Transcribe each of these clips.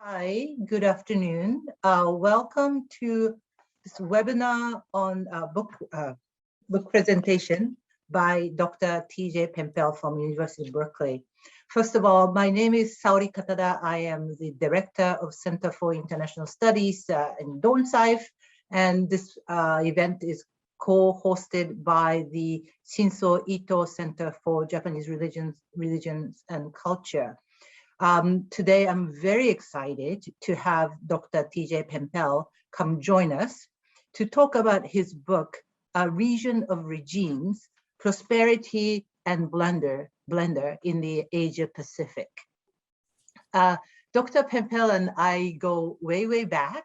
Hi, good afternoon. Welcome to this webinar on book presentation by Dr. T.J. Pempel from University of Berkeley. First of all, my name is Saori Katada. I am the Director of Center for International Studies in Dornsife, and this event is co-hosted by the Shinso Ito Center for Japanese Religions and Culture. Today, I'm very excited to have Dr. T.J. Pempel come join us to talk about his book, A Region of Regimes, Prosperity and Blunder in the Asia Pacific. Dr. Pempel and I go way, way back.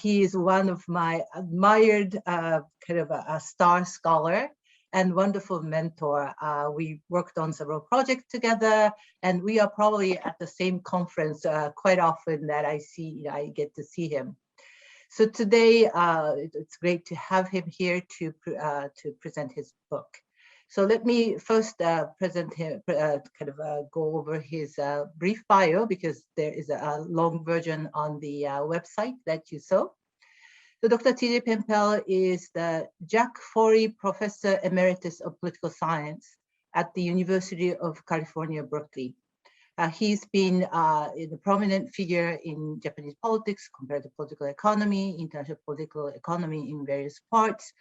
He is one of my admired kind of a star scholar and wonderful mentor. We worked on several projects together, and we are probably at the same conference quite often that I get to see him. So today, it's great to have him here to present his book. So let me first present him, go over his brief bio, because there is a long version on the website that you saw. So Dr. T.J. Pempel is the Jack Forey Professor Emeritus of Political Science at the University of California, Berkeley. He's been a prominent figure in Japanese politics, comparative political economy, international political economy in various parts.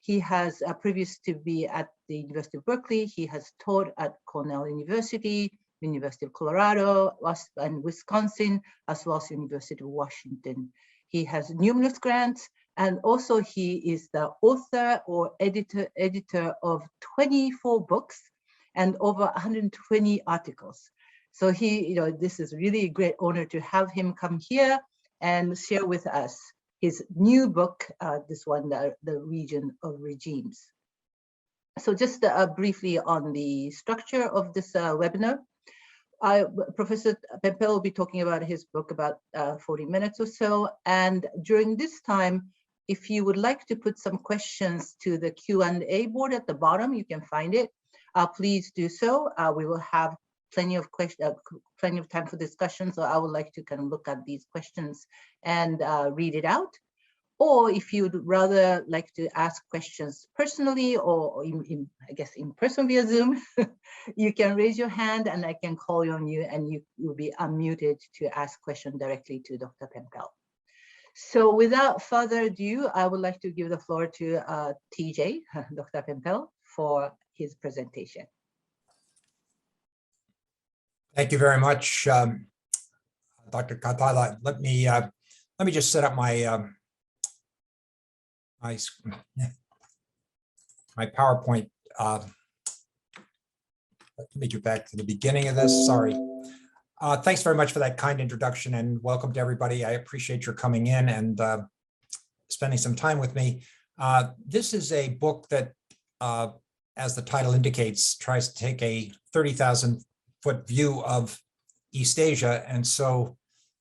He has, previous to be at the University of Berkeley, he has taught at Cornell University, University of Colorado, and Wisconsin, as well as University of Washington. He has numerous grants, and also he is the author or editor of 24 books and over 120 articles. So this is really a great honor to have him come here and share with us his new book, this one, The Region of Regimes. So just briefly on the structure of this webinar. Professor Pempel will be talking about his book about 40 minutes or so. And during this time, if you would like to put some questions to the Q&A board at the bottom, you can find it. Please do so. We will have plenty of time for discussion. So I would like to kind of look at these questions and read it out. Or if you'd rather like to ask questions personally or in person via Zoom, you can raise your hand and I can call on you and you will be unmuted to ask questions directly to Dr. Pempel. So without further ado, I would like to give the floor to TJ, Dr. Pempel, for his presentation. Thank you very much, Dr. Katala. Let me just set up my my PowerPoint. Let me get back to the beginning of this. Sorry. Thanks very much for that kind introduction and welcome to everybody. I appreciate your coming in and spending some time with me. This is a book that, as the title indicates, tries to take a 30,000-foot view of East Asia. And so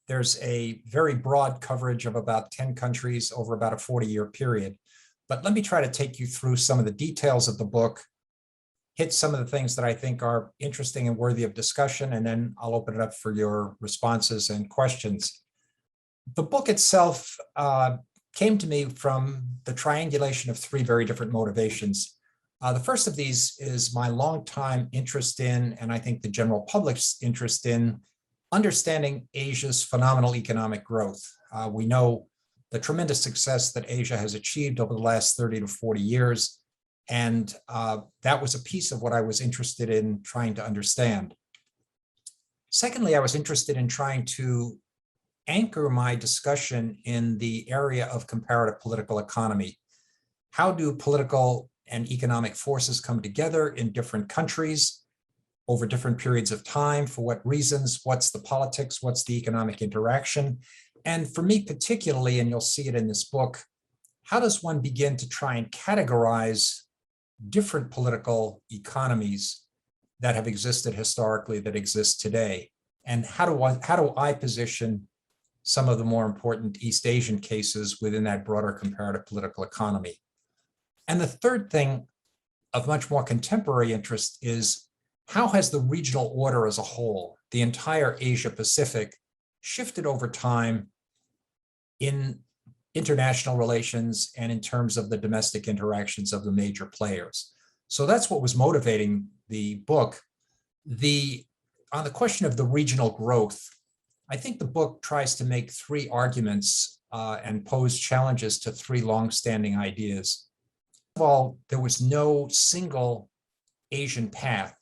there's a very broad coverage of about 10 countries over about a 40-year period. But let me try to take you through some of the details of the book, hit some of the things that I think are interesting and worthy of discussion, and then I'll open it up for your responses and questions. The book itself came to me from the triangulation of three very different motivations. The first of these is my longtime interest in, and I think the general public's interest in, understanding Asia's phenomenal economic growth. We know the tremendous success that Asia has achieved over the last 30 to 40 years. And that was a piece of what I was interested in trying to understand. Secondly, I was interested in trying to anchor my discussion in the area of comparative political economy. How do political and economic forces come together in different countries over different periods of time? For what reasons? What's the politics? What's the economic interaction? And for me particularly, and you'll see it in this book, how does one begin to try and categorize different political economies that have existed historically, that exist today? And how do I position some of the more important East Asian cases within that broader comparative political economy? And the third thing of much more contemporary interest is, how has the regional order as a whole, the entire Asia Pacific, shifted over time in international relations and in terms of the domestic interactions of the major players. So that's what was motivating the book. On the question of the regional growth, I think the book tries to make three arguments and pose challenges to three longstanding ideas. First of all, there was no single Asian path.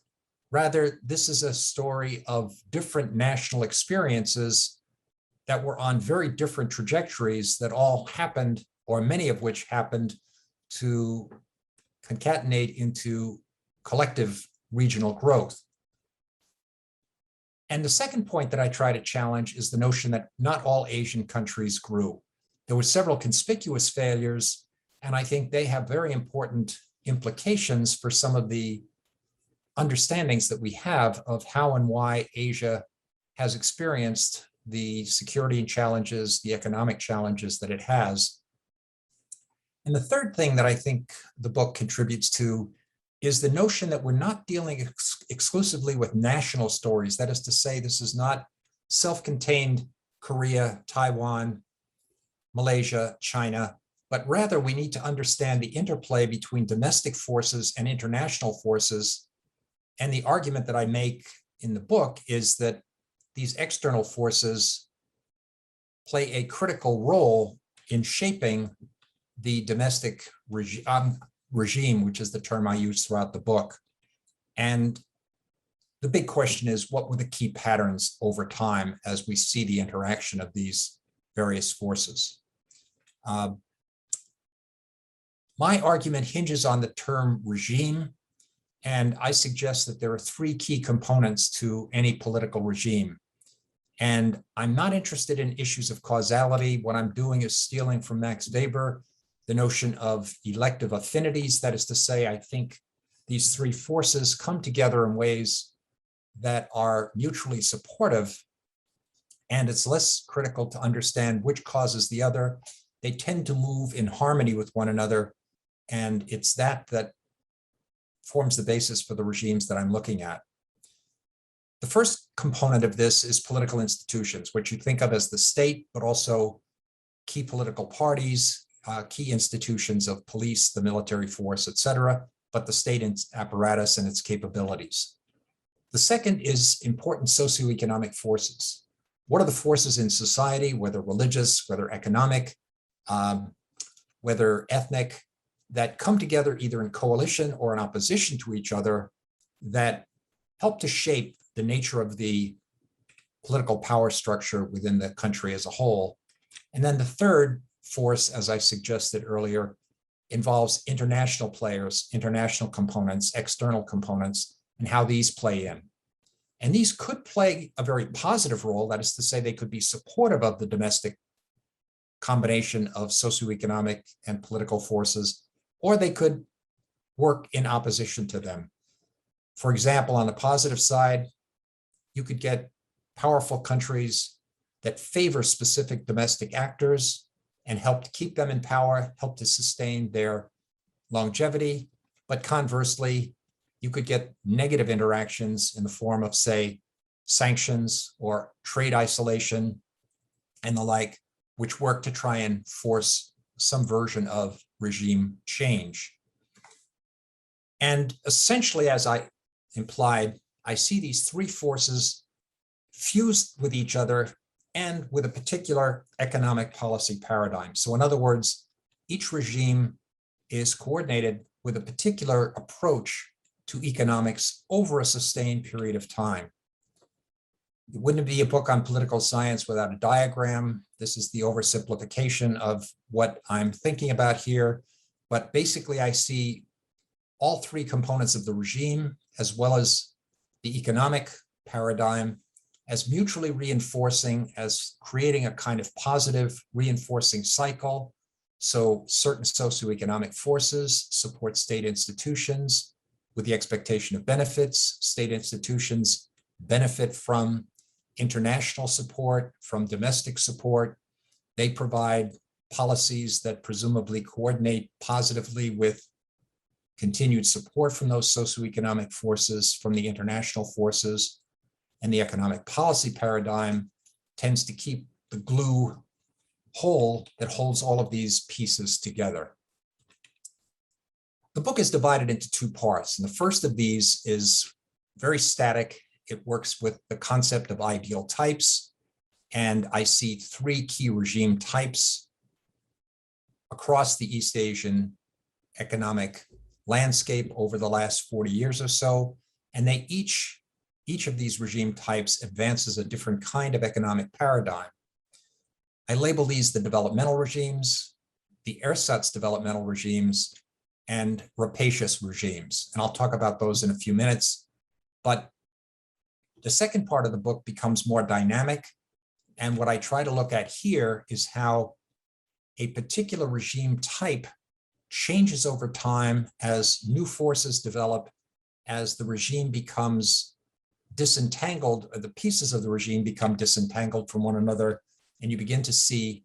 Rather, this is a story of different national experiences that were on very different trajectories that all happened, or many of which happened, to concatenate into collective regional growth. And the second point that I try to challenge is the notion that not all Asian countries grew. There were several conspicuous failures, and I think they have very important implications for some of the understandings that we have of how and why Asia has experienced the security challenges, the economic challenges that it has. And the third thing that I think the book contributes to is the notion that we're not dealing exclusively with national stories. That is to say, this is not self-contained Korea, Taiwan, Malaysia, China, but rather we need to understand the interplay between domestic forces and international forces. And the argument that I make in the book is that these external forces play a critical role in shaping the domestic regime, which is the term I use throughout the book. And the big question is, what were the key patterns over time as we see the interaction of these various forces? My argument hinges on the term regime, and I suggest that there are three key components to any political regime. And I'm not interested in issues of causality. What I'm doing is stealing from Max Weber the notion of elective affinities. That is to say, I think these three forces come together in ways that are mutually supportive, and it's less critical to understand which causes the other. They tend to move in harmony with one another, and it's that forms the basis for the regimes that I'm looking at. The first component of this is political institutions, which you think of as the state, but also key political parties, key institutions of police, the military force, et cetera, but the state apparatus and its capabilities. The second is important socioeconomic forces. What are the forces in society, whether religious, whether economic, whether ethnic, that come together either in coalition or in opposition to each other that help to shape the nature of the political power structure within the country as a whole. And then the third force, as I suggested earlier, involves international players, international components, external components, and how these play in. And these could play a very positive role. That is to say, they could be supportive of the domestic combination of socioeconomic and political forces, or they could work in opposition to them. For example, on the positive side, you could get powerful countries that favor specific domestic actors and help to keep them in power, help to sustain their longevity. But conversely, you could get negative interactions in the form of, say, sanctions or trade isolation and the like, which work to try and force some version of regime change. And essentially, as I implied, I see these three forces fused with each other and with a particular economic policy paradigm. So in other words, each regime is coordinated with a particular approach to economics over a sustained period of time. It wouldn't be a book on political science without a diagram. This is the oversimplification of what I'm thinking about here. But basically, I see all three components of the regime, as well as the economic paradigm, as mutually reinforcing, as creating a kind of positive reinforcing cycle. So certain socioeconomic forces support state institutions with the expectation of benefits. State institutions benefit from international support, from domestic support. They provide policies that presumably coordinate positively with continued support from those socioeconomic forces, from the international forces. And the economic policy paradigm tends to keep the glue whole that holds all of these pieces together. The book is divided into two parts, and the first of these is very static. It works with the concept of ideal types, and I see three key regime types across the East Asian economic landscape over the last 40 years or so, and they each of these regime types advances a different kind of economic paradigm. I label these the developmental regimes, the ersatz developmental regimes, and rapacious regimes. And I'll talk about those in a few minutes. But the second part of the book becomes more dynamic. And what I try to look at here is how a particular regime type changes over time as new forces develop, as the regime becomes disentangled, or the pieces of the regime become disentangled from one another, and you begin to see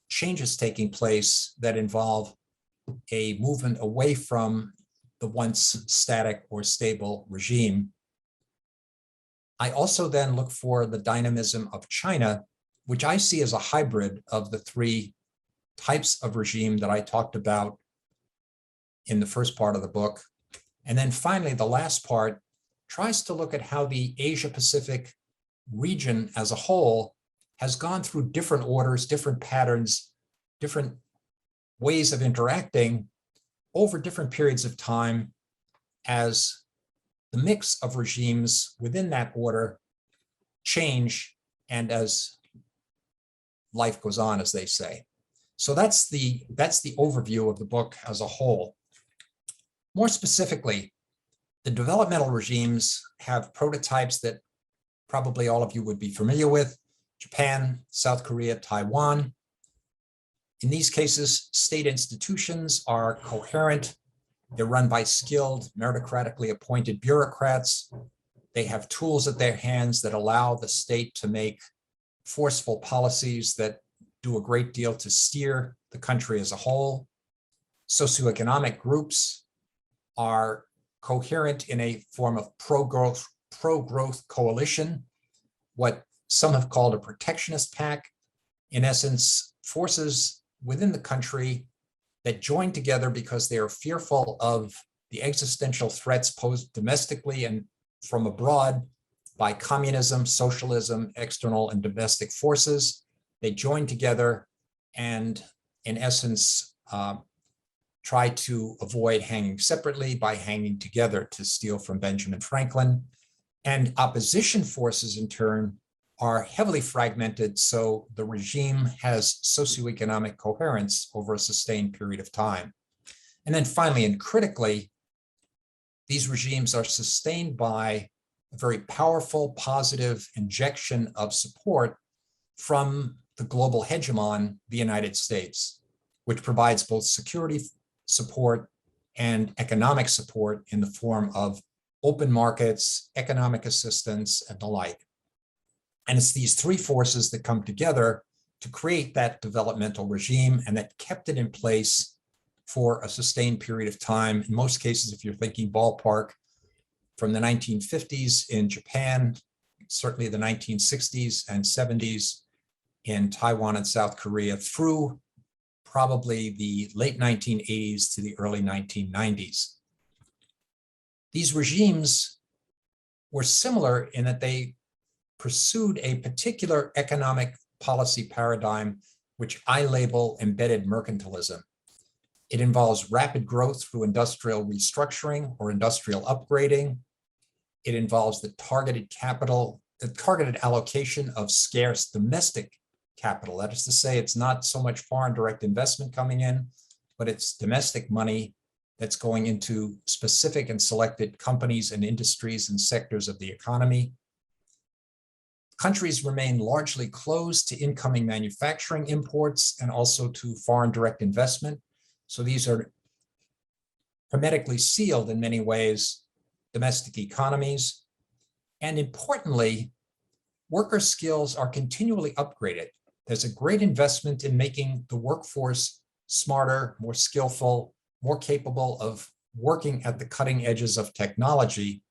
changes taking place that involve a movement away from the once static or stable regime. I also then look for the dynamism of China, which I see as a hybrid of the three types of regime that I talked about in the first part of the book. And then finally, the last part tries to look at how the Asia-Pacific region as a whole has gone through different orders, different patterns, different ways of interacting over different periods of time as the mix of regimes within that order change and as life goes on, as they say. So that's the overview of the book as a whole. More specifically, the developmental regimes have prototypes that probably all of you would be familiar with: Japan, South Korea, Taiwan. In these cases, state institutions are coherent. They're run by skilled, meritocratically appointed bureaucrats. They have tools at their hands that allow the state to make forceful policies that do a great deal to steer the country as a whole. Socioeconomic groups are coherent in a form of pro-growth coalition, what some have called a protectionist pact. In essence, forces within the country that join together because they are fearful of the existential threats posed domestically and from abroad by communism, socialism, external and domestic forces. They join together and, in essence, try to avoid hanging separately by hanging together, to steal from Benjamin Franklin. And opposition forces, in turn, are heavily fragmented, so the regime has socioeconomic coherence over a sustained period of time. And then finally, and critically, these regimes are sustained by a very powerful, positive injection of support from the global hegemon, the United States, which provides both security support and economic support in the form of open markets, economic assistance, and the like. And it's these three forces that come together to create that developmental regime, and that kept it in place for a sustained period of time. In most cases, if you're thinking ballpark, from the 1950s in Japan, certainly the 1960s and 70s in Taiwan and South Korea, through probably the late 1980s to the early 1990s. These regimes were similar in that they pursued a particular economic policy paradigm, which I label embedded mercantilism. It involves rapid growth through industrial restructuring or industrial upgrading. It involves the targeted allocation of scarce domestic capital. That is to say, it's not so much foreign direct investment coming in, but it's domestic money that's going into specific and selected companies and industries and sectors of the economy. Countries remain largely closed to incoming manufacturing imports and also to foreign direct investment. So these are hermetically sealed in many ways, domestic economies. And importantly, worker skills are continually upgraded. There's a great investment in making the workforce smarter, more skillful, more capable of working at the cutting edges of technology.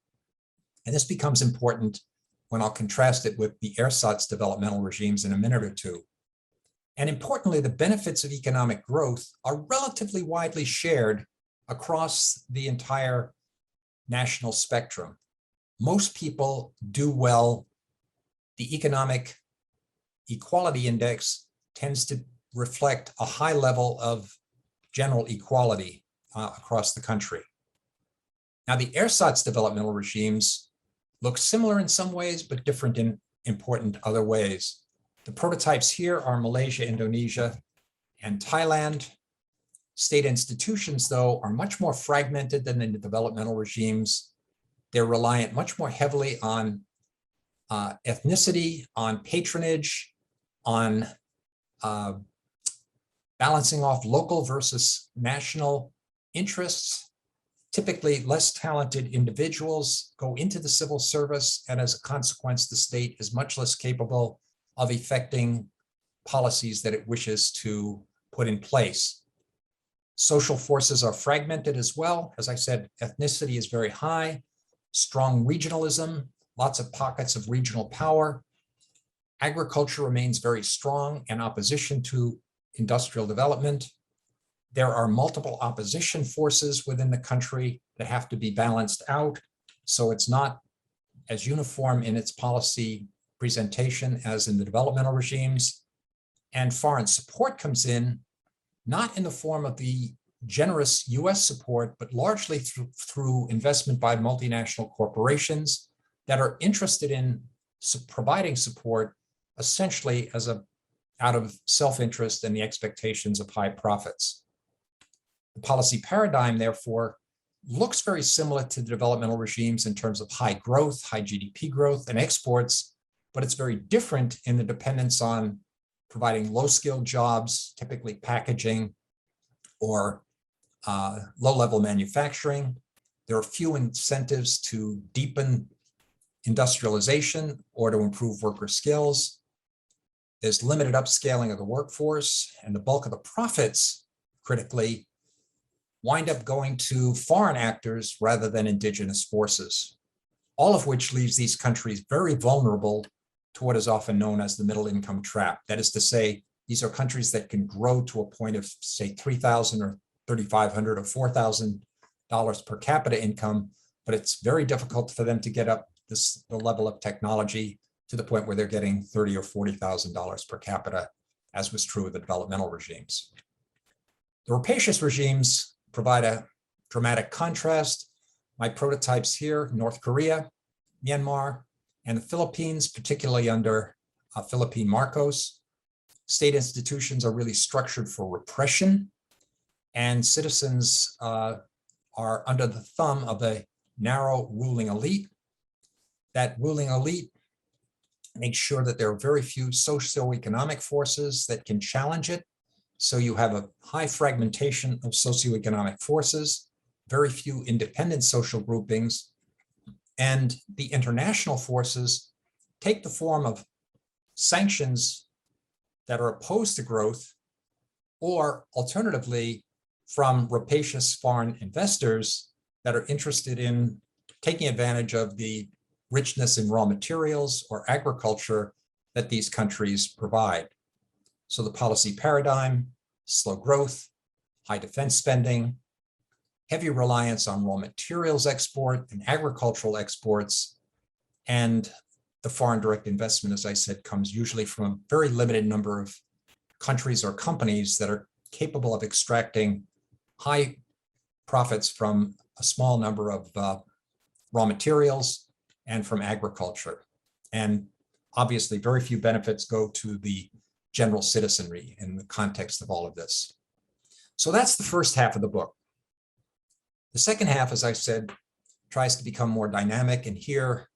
And this becomes important when I'll contrast it with the ersatz developmental regimes in a minute or two. And importantly, the benefits of economic growth are relatively widely shared across the entire national spectrum. Most people do well. The economic equality index tends to reflect a high level of general equality across the country. Now, the ersatz developmental regimes look similar in some ways, but different in important other ways. The prototypes here are Malaysia, Indonesia, and Thailand. State institutions, though, are much more fragmented than in the developmental regimes. They're reliant much more heavily on ethnicity, on patronage, on balancing off local versus national interests. Typically, less talented individuals go into the civil service, and as a consequence, the state is much less capable of effecting policies that it wishes to put in place. Social forces are fragmented as well. As I said, ethnicity is very high, strong regionalism, lots of pockets of regional power. Agriculture remains very strong in opposition to industrial development. There are multiple opposition forces within the country that have to be balanced out, so it's not as uniform in its policy presentation as in the developmental regimes. And foreign support comes in, not in the form of the generous US support, but largely through investment by multinational corporations that are interested in providing support essentially out of self-interest and the expectations of high profits. The policy paradigm, therefore, looks very similar to the developmental regimes in terms of high growth, high GDP growth, and exports, but it's very different in the dependence on providing low-skilled jobs, typically packaging or low-level manufacturing. There are few incentives to deepen industrialization or to improve worker skills. There's limited upscaling of the workforce, and the bulk of the profits, critically, wind up going to foreign actors rather than indigenous forces, all of which leaves these countries very vulnerable to what is often known as the middle income trap. That is to say, these are countries that can grow to a point of, say, $3,000 or $3,500 or $4,000 per capita income, but it's very difficult for them to get up the level of technology to the point where they're getting $30,000 or $40,000 per capita, as was true of the developmental regimes. The rapacious regimes provide a dramatic contrast. My prototypes here, North Korea, Myanmar, and the Philippines, particularly under Philippine Marcos. State institutions are really structured for repression, and citizens are under the thumb of a narrow ruling elite. That ruling elite makes sure that there are very few socioeconomic forces that can challenge it. So you have a high fragmentation of socioeconomic forces, very few independent social groupings, and the international forces take the form of sanctions that are opposed to growth, or alternatively, from rapacious foreign investors that are interested in taking advantage of the richness in raw materials or agriculture that these countries provide. So the policy paradigm, slow growth, high defense spending, heavy reliance on raw materials export and agricultural exports, and the foreign direct investment, as I said, comes usually from a very limited number of countries or companies that are capable of extracting high profits from a small number of raw materials and from agriculture. And obviously, very few benefits go to the general citizenry in the context of all of this. So that's the first half of the book. The second half, as I said, tries to become more dynamic. And here,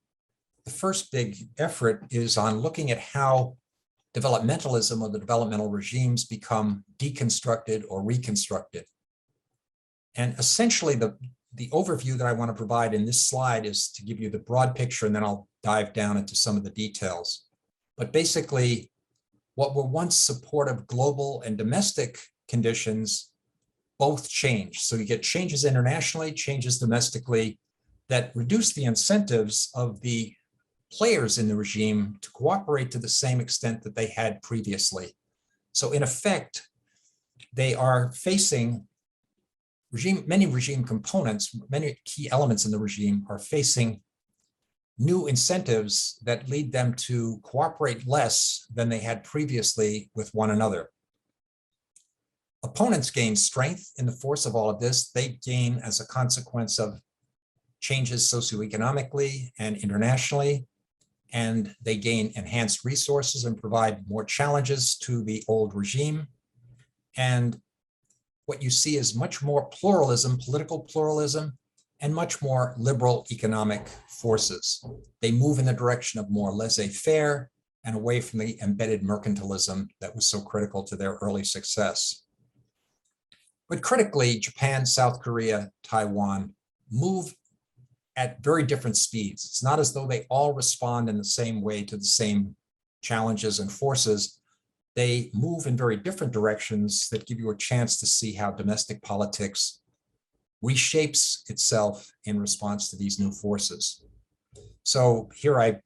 the first big effort is on looking at how developmentalism or the developmental regimes become deconstructed or reconstructed. And essentially, the overview that I want to provide in this slide is to give you the broad picture, and then I'll dive down into some of the details. But basically, what were once supportive global and domestic conditions both change. So you get changes internationally, changes domestically that reduce the incentives of the players in the regime to cooperate to the same extent that they had previously. So in effect, they are facing many regime components, many key elements in the regime are facing new incentives that lead them to cooperate less than they had previously with one another. Opponents gain strength in the force of all of this. They gain as a consequence of changes socioeconomically and internationally, and they gain enhanced resources and provide more challenges to the old regime. And what you see is much more pluralism, political pluralism, and much more liberal economic forces. They move in the direction of more laissez-faire and away from the embedded mercantilism that was so critical to their early success. But critically, Japan, South Korea, Taiwan move at very different speeds. It's not as though they all respond in the same way to the same challenges and forces. They move in very different directions that give you a chance to see how domestic politics reshapes itself in response to these new forces. So here I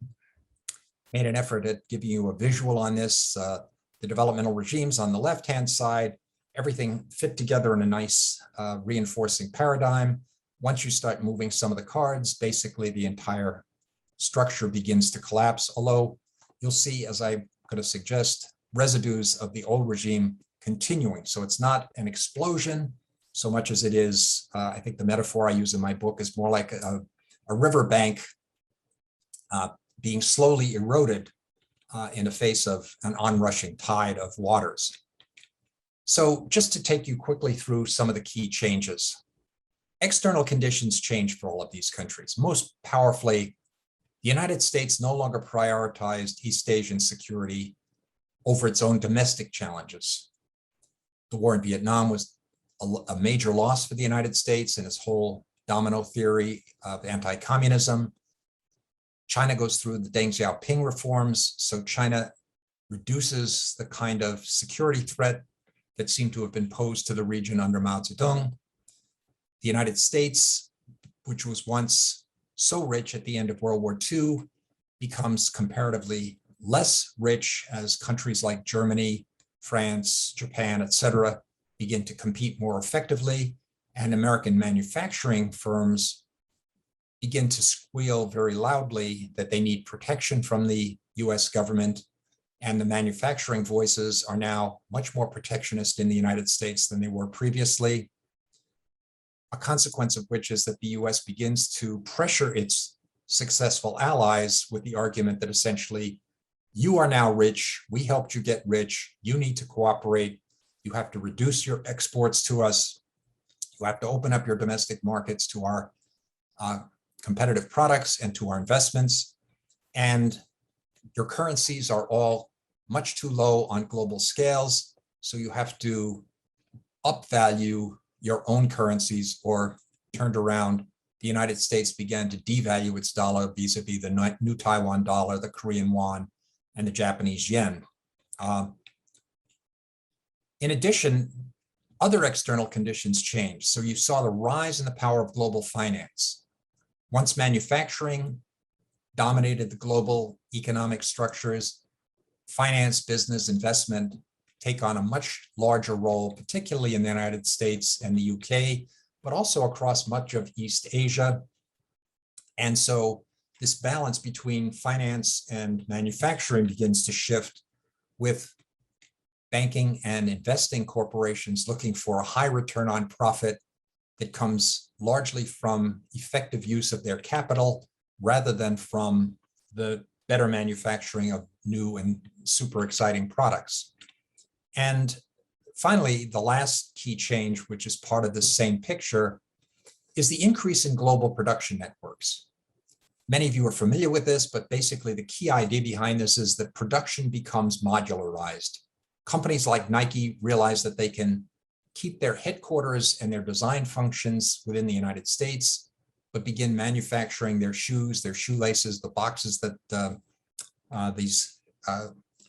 made an effort at giving you a visual on this. The developmental regimes on the left-hand side, everything fit together in a nice reinforcing paradigm. Once you start moving some of the cards, basically the entire structure begins to collapse, although you'll see, as I'm going to suggest, residues of the old regime continuing. So it's not an explosion so much as it is, I think the metaphor I use in my book is more like a riverbank being slowly eroded in the face of an onrushing tide of waters. So just to take you quickly through some of the key changes. External conditions change for all of these countries. Most powerfully, the United States no longer prioritized East Asian security over its own domestic challenges. The war in Vietnam was a major loss for the United States and its whole domino theory of anti-communism. China goes through the Deng Xiaoping reforms, so China reduces the kind of security threat that seemed to have been posed to the region under Mao Zedong. The United States, which was once so rich at the end of World War II, becomes comparatively less rich as countries like Germany, France, Japan, etc., begin to compete more effectively, and American manufacturing firms begin to squeal very loudly that they need protection from the US government, and the manufacturing voices are now much more protectionist in the United States than they were previously. A consequence of which is that the US begins to pressure its successful allies with the argument that essentially, you are now rich, we helped you get rich, you need to cooperate, you have to reduce your exports to us, you have to open up your domestic markets to our competitive products and to our investments, and your currencies are all much too low on global scales, so you have to upvalue your own currencies, or turned around, the United States began to devalue its dollar vis-a-vis the new Taiwan dollar, the Korean won, and the Japanese yen. In addition, other external conditions changed. So you saw the rise in the power of global finance. Once manufacturing dominated the global economic structures, finance, business, investment take on a much larger role, particularly in the United States and the UK, but also across much of East Asia. And so this balance between finance and manufacturing begins to shift, with banking and investing corporations looking for a high return on profit that comes largely from effective use of their capital rather than from the better manufacturing of new and super exciting products. And finally, the last key change, which is part of the same picture, is the increase in global production networks. Many of you are familiar with this, but basically the key idea behind this is that production becomes modularized. Companies like Nike realize that they can keep their headquarters and their design functions within the United States, but begin manufacturing their shoes, their shoelaces, the boxes that these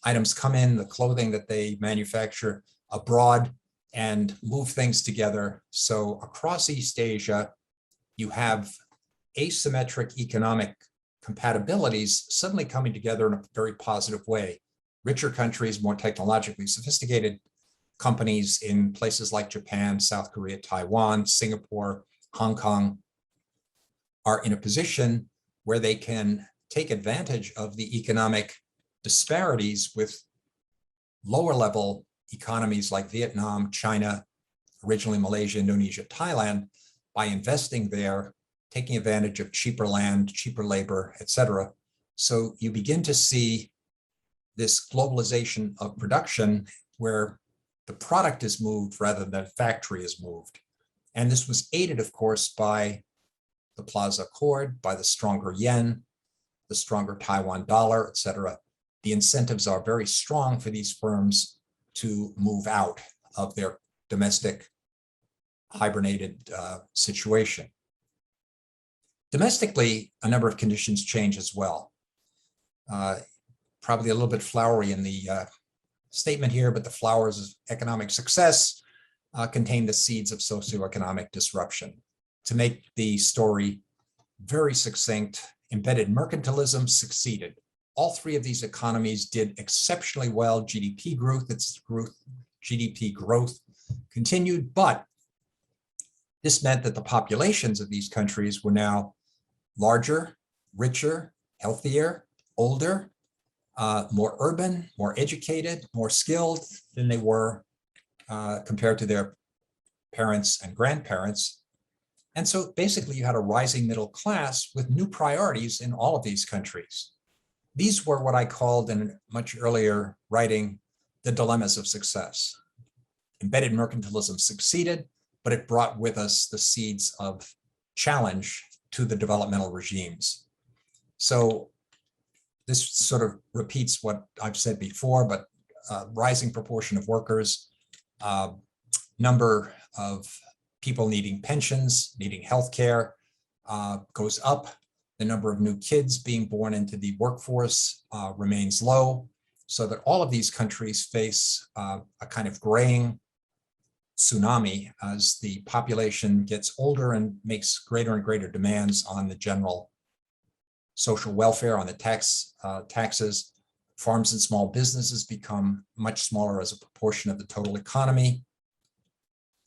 items come in, the clothing that they manufacture abroad, and move things together. So across East Asia, you have asymmetric economic compatibilities suddenly coming together in a very positive way. Richer countries, more technologically sophisticated companies in places like Japan, South Korea, Taiwan, Singapore, Hong Kong are in a position where they can take advantage of the economic disparities with lower level economies like Vietnam, China, originally Malaysia, Indonesia, Thailand, by investing there, taking advantage of cheaper land, cheaper labor, et cetera. So you begin to see this globalization of production where the product is moved rather than the factory is moved. And this was aided, of course, by the Plaza Accord, by the stronger yen, the stronger Taiwan dollar, et cetera. The incentives are very strong for these firms to move out of their domestic hibernated situation. Domestically, a number of conditions change as well. Probably a little bit flowery in the statement here, but the flowers of economic success contain the seeds of socioeconomic disruption. To make the story very succinct, embedded mercantilism succeeded. All three of these economies did exceptionally well. GDP growth continued, but this meant that the populations of these countries were now larger, richer, healthier, older, more urban, more educated, more skilled than they were compared to their parents and grandparents. And so basically you had a rising middle class with new priorities in all of these countries. These were what I called in a much earlier writing, the dilemmas of success. Embedded mercantilism succeeded, but it brought with us the seeds of challenge to the developmental regimes. So this sort of repeats what I've said before, but rising proportion of workers, number of people needing pensions, needing healthcare goes up. The number of new kids being born into the workforce remains low, so that all of these countries face a kind of graying tsunami as the population gets older and makes greater and greater demands on the general social welfare, on the taxes. Farms and small businesses become much smaller as a proportion of the total economy.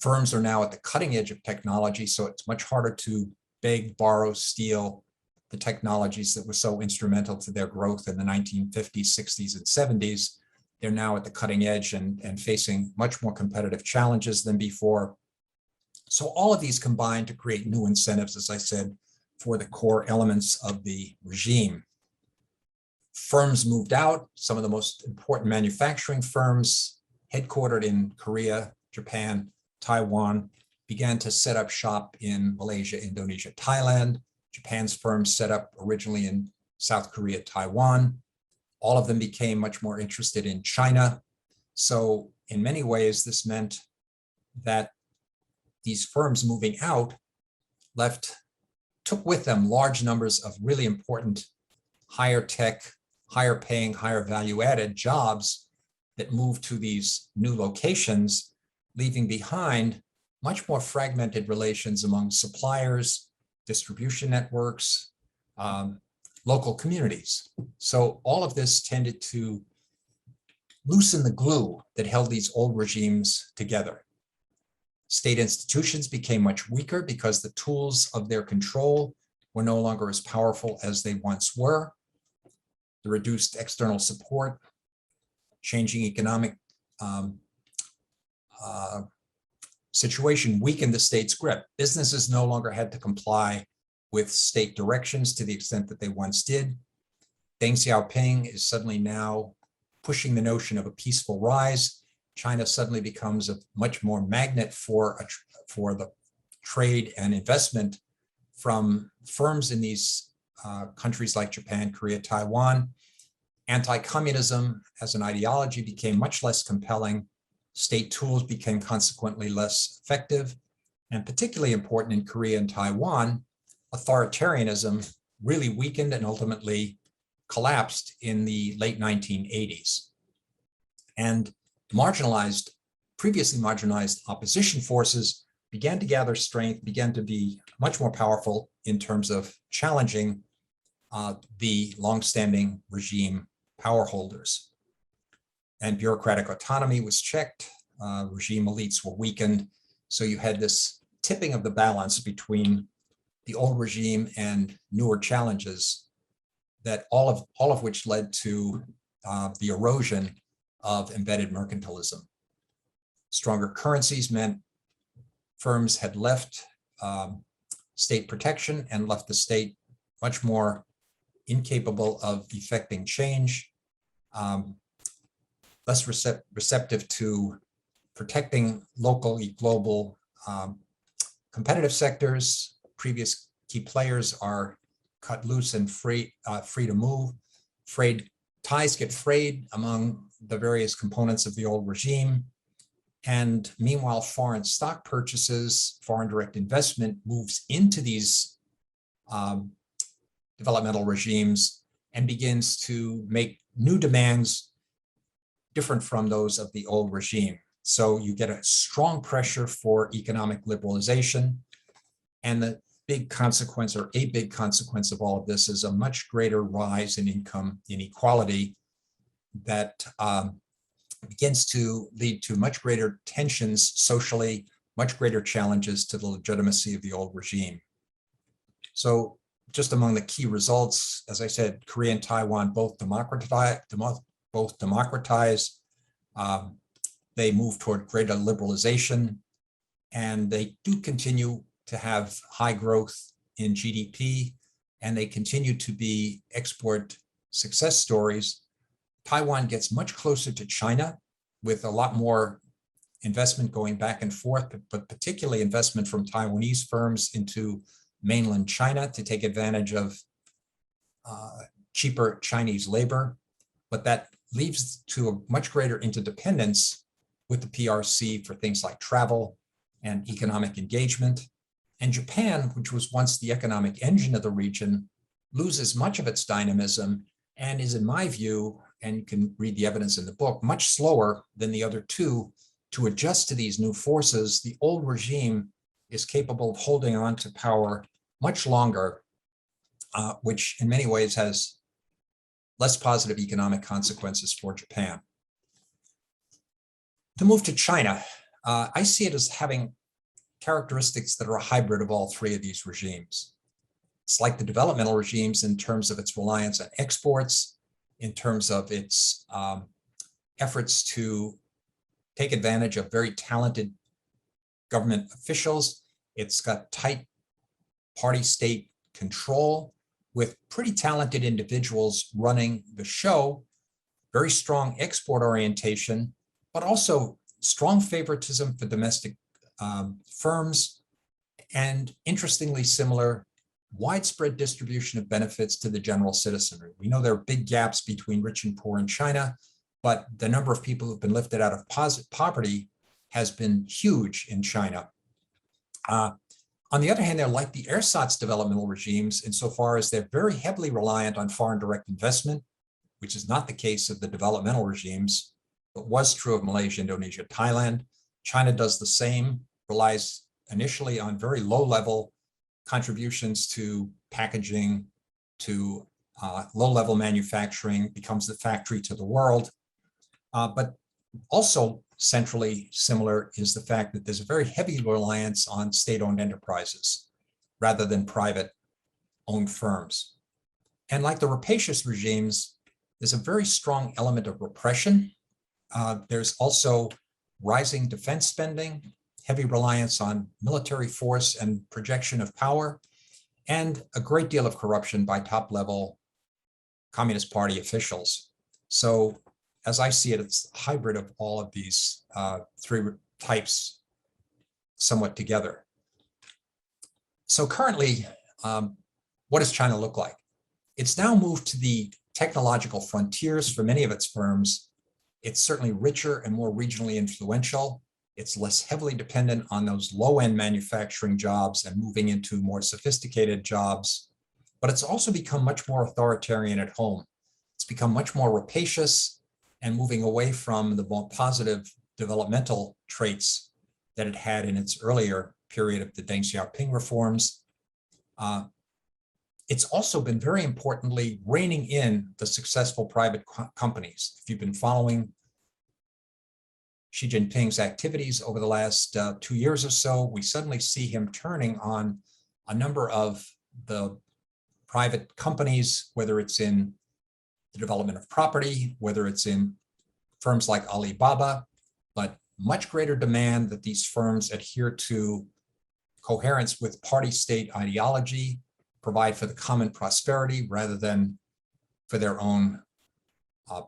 Firms are now at the cutting edge of technology, so it's much harder to beg, borrow, steal the technologies that were so instrumental to their growth in the 1950s, 60s, and 70s. They're now at the cutting edge and facing much more competitive challenges than before. So all of these combine to create new incentives, as I said, for the core elements of the regime. Firms moved out. Some of the most important manufacturing firms headquartered in Korea, Japan, Taiwan, began to set up shop in Malaysia, Indonesia, Thailand. Japan's firms set up originally in South Korea, Taiwan. All of them became much more interested in China. So in many ways, this meant that these firms moving out took with them large numbers of really important higher tech, higher paying, higher value added jobs that moved to these new locations, leaving behind much more fragmented relations among suppliers, distribution networks, local communities. So all of this tended to loosen the glue that held these old regimes together. State institutions became much weaker because the tools of their control were no longer as powerful as they once were. The reduced external support, changing economic situation weakened the state's grip. Businesses no longer had to comply with state directions to the extent that they once did. Deng Xiaoping is suddenly now pushing the notion of a peaceful rise. China suddenly becomes a much more magnet for the trade and investment from firms in these countries like Japan, Korea, Taiwan. Anti-communism as an ideology became much less compelling. State tools became consequently less effective. And particularly important in Korea and Taiwan, authoritarianism really weakened and ultimately collapsed in the late 1980s. And previously marginalized opposition forces began to gather strength, began to be much more powerful in terms of challenging the longstanding regime power holders. And bureaucratic autonomy was checked, regime elites were weakened. So you had this tipping of the balance between the old regime and newer challenges, that all of which led to the erosion of embedded mercantilism. Stronger currencies meant firms had left state protection and left the state much more incapable of effecting change, less receptive to protecting locally global competitive sectors. Previous key players are cut loose and free to move. Ties get frayed among the various components of the old regime. And meanwhile, foreign stock purchases, foreign direct investment moves into these developmental regimes and begins to make new demands different from those of the old regime. So you get a strong pressure for economic liberalization. And the big consequence, or a big consequence of all of this, is a much greater rise in income inequality that begins to lead to much greater tensions socially, much greater challenges to the legitimacy of the old regime. So just among the key results, as I said, Korea and Taiwan both democratize. They move toward greater liberalization, and they do continue to have high growth in GDP, and they continue to be export success stories. Taiwan gets much closer to China with a lot more investment going back and forth, but particularly investment from Taiwanese firms into mainland China to take advantage of cheaper Chinese labor. But that leads to a much greater interdependence with the PRC for things like travel and economic engagement. And Japan, which was once the economic engine of the region, loses much of its dynamism and is, in my view, and you can read the evidence in the book, much slower than the other two to adjust to these new forces. The old regime is capable of holding on to power much longer, which in many ways has less positive economic consequences for Japan. To move to China, I see it as having characteristics that are a hybrid of all three of these regimes. It's like the developmental regimes in terms of its reliance on exports, in terms of its efforts to take advantage of very talented government officials. It's got tight party-state control with pretty talented individuals running the show, very strong export orientation, but also strong favoritism for domestic firms, and interestingly similar widespread distribution of benefits to the general citizenry. We know there are big gaps between rich and poor in China, but the number of people who've been lifted out of poverty has been huge in China. On the other hand, they're like the ersatz developmental regimes insofar as they're very heavily reliant on foreign direct investment, which is not the case of the developmental regimes, but was true of Malaysia, Indonesia, Thailand. China does the same, relies initially on very low-level contributions to packaging, to low-level manufacturing, becomes the factory to the world. But also centrally similar is the fact that there's a very heavy reliance on state-owned enterprises rather than private-owned firms. And like the rapacious regimes, there's a very strong element of repression. There's also rising defense spending, heavy reliance on military force and projection of power, and a great deal of corruption by top-level Communist Party officials. So as I see it, it's a hybrid of all of these three types somewhat together. So currently, what does China look like? It's now moved to the technological frontiers for many of its firms. It's certainly richer and more regionally influential. It's less heavily dependent on those low-end manufacturing jobs and moving into more sophisticated jobs. But it's also become much more authoritarian at home. It's become much more rapacious and moving away from the more positive developmental traits that it had in its earlier period of the Deng Xiaoping reforms. it's also been very importantly reining in the successful private companies. If you've been following Xi Jinping's activities over the last 2 years or so, we suddenly see him turning on a number of the private companies, whether it's in the development of property, whether it's in firms like Alibaba, but much greater demand that these firms adhere to coherence with party-state ideology, provide for the common prosperity rather than for their own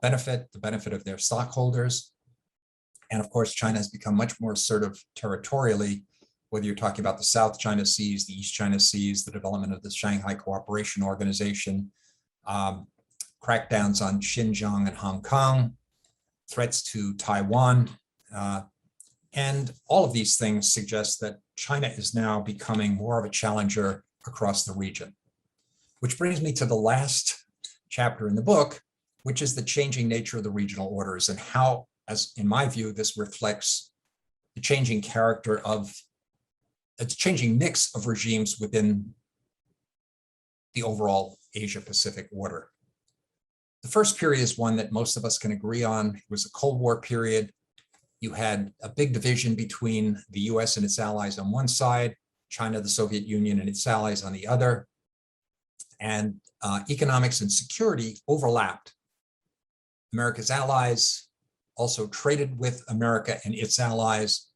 benefit, the benefit of their stockholders. And of course, China has become much more assertive territorially, whether you're talking about the South China Seas, the East China Seas, the development of the Shanghai Cooperation Organization, crackdowns on Xinjiang and Hong Kong, threats to Taiwan. And all of these things suggest that China is now becoming more of a challenger across the region. Which brings me to the last chapter in the book, which is the changing nature of the regional orders and how, as in my view, this reflects the changing character of a changing mix of regimes within the overall Asia-Pacific order. The first period is one that most of us can agree on. It was a Cold War period. You had a big division between the US and its allies on one side, China, the Soviet Union, and its allies on the other. And economics and security overlapped. America's allies also traded with America and its allies.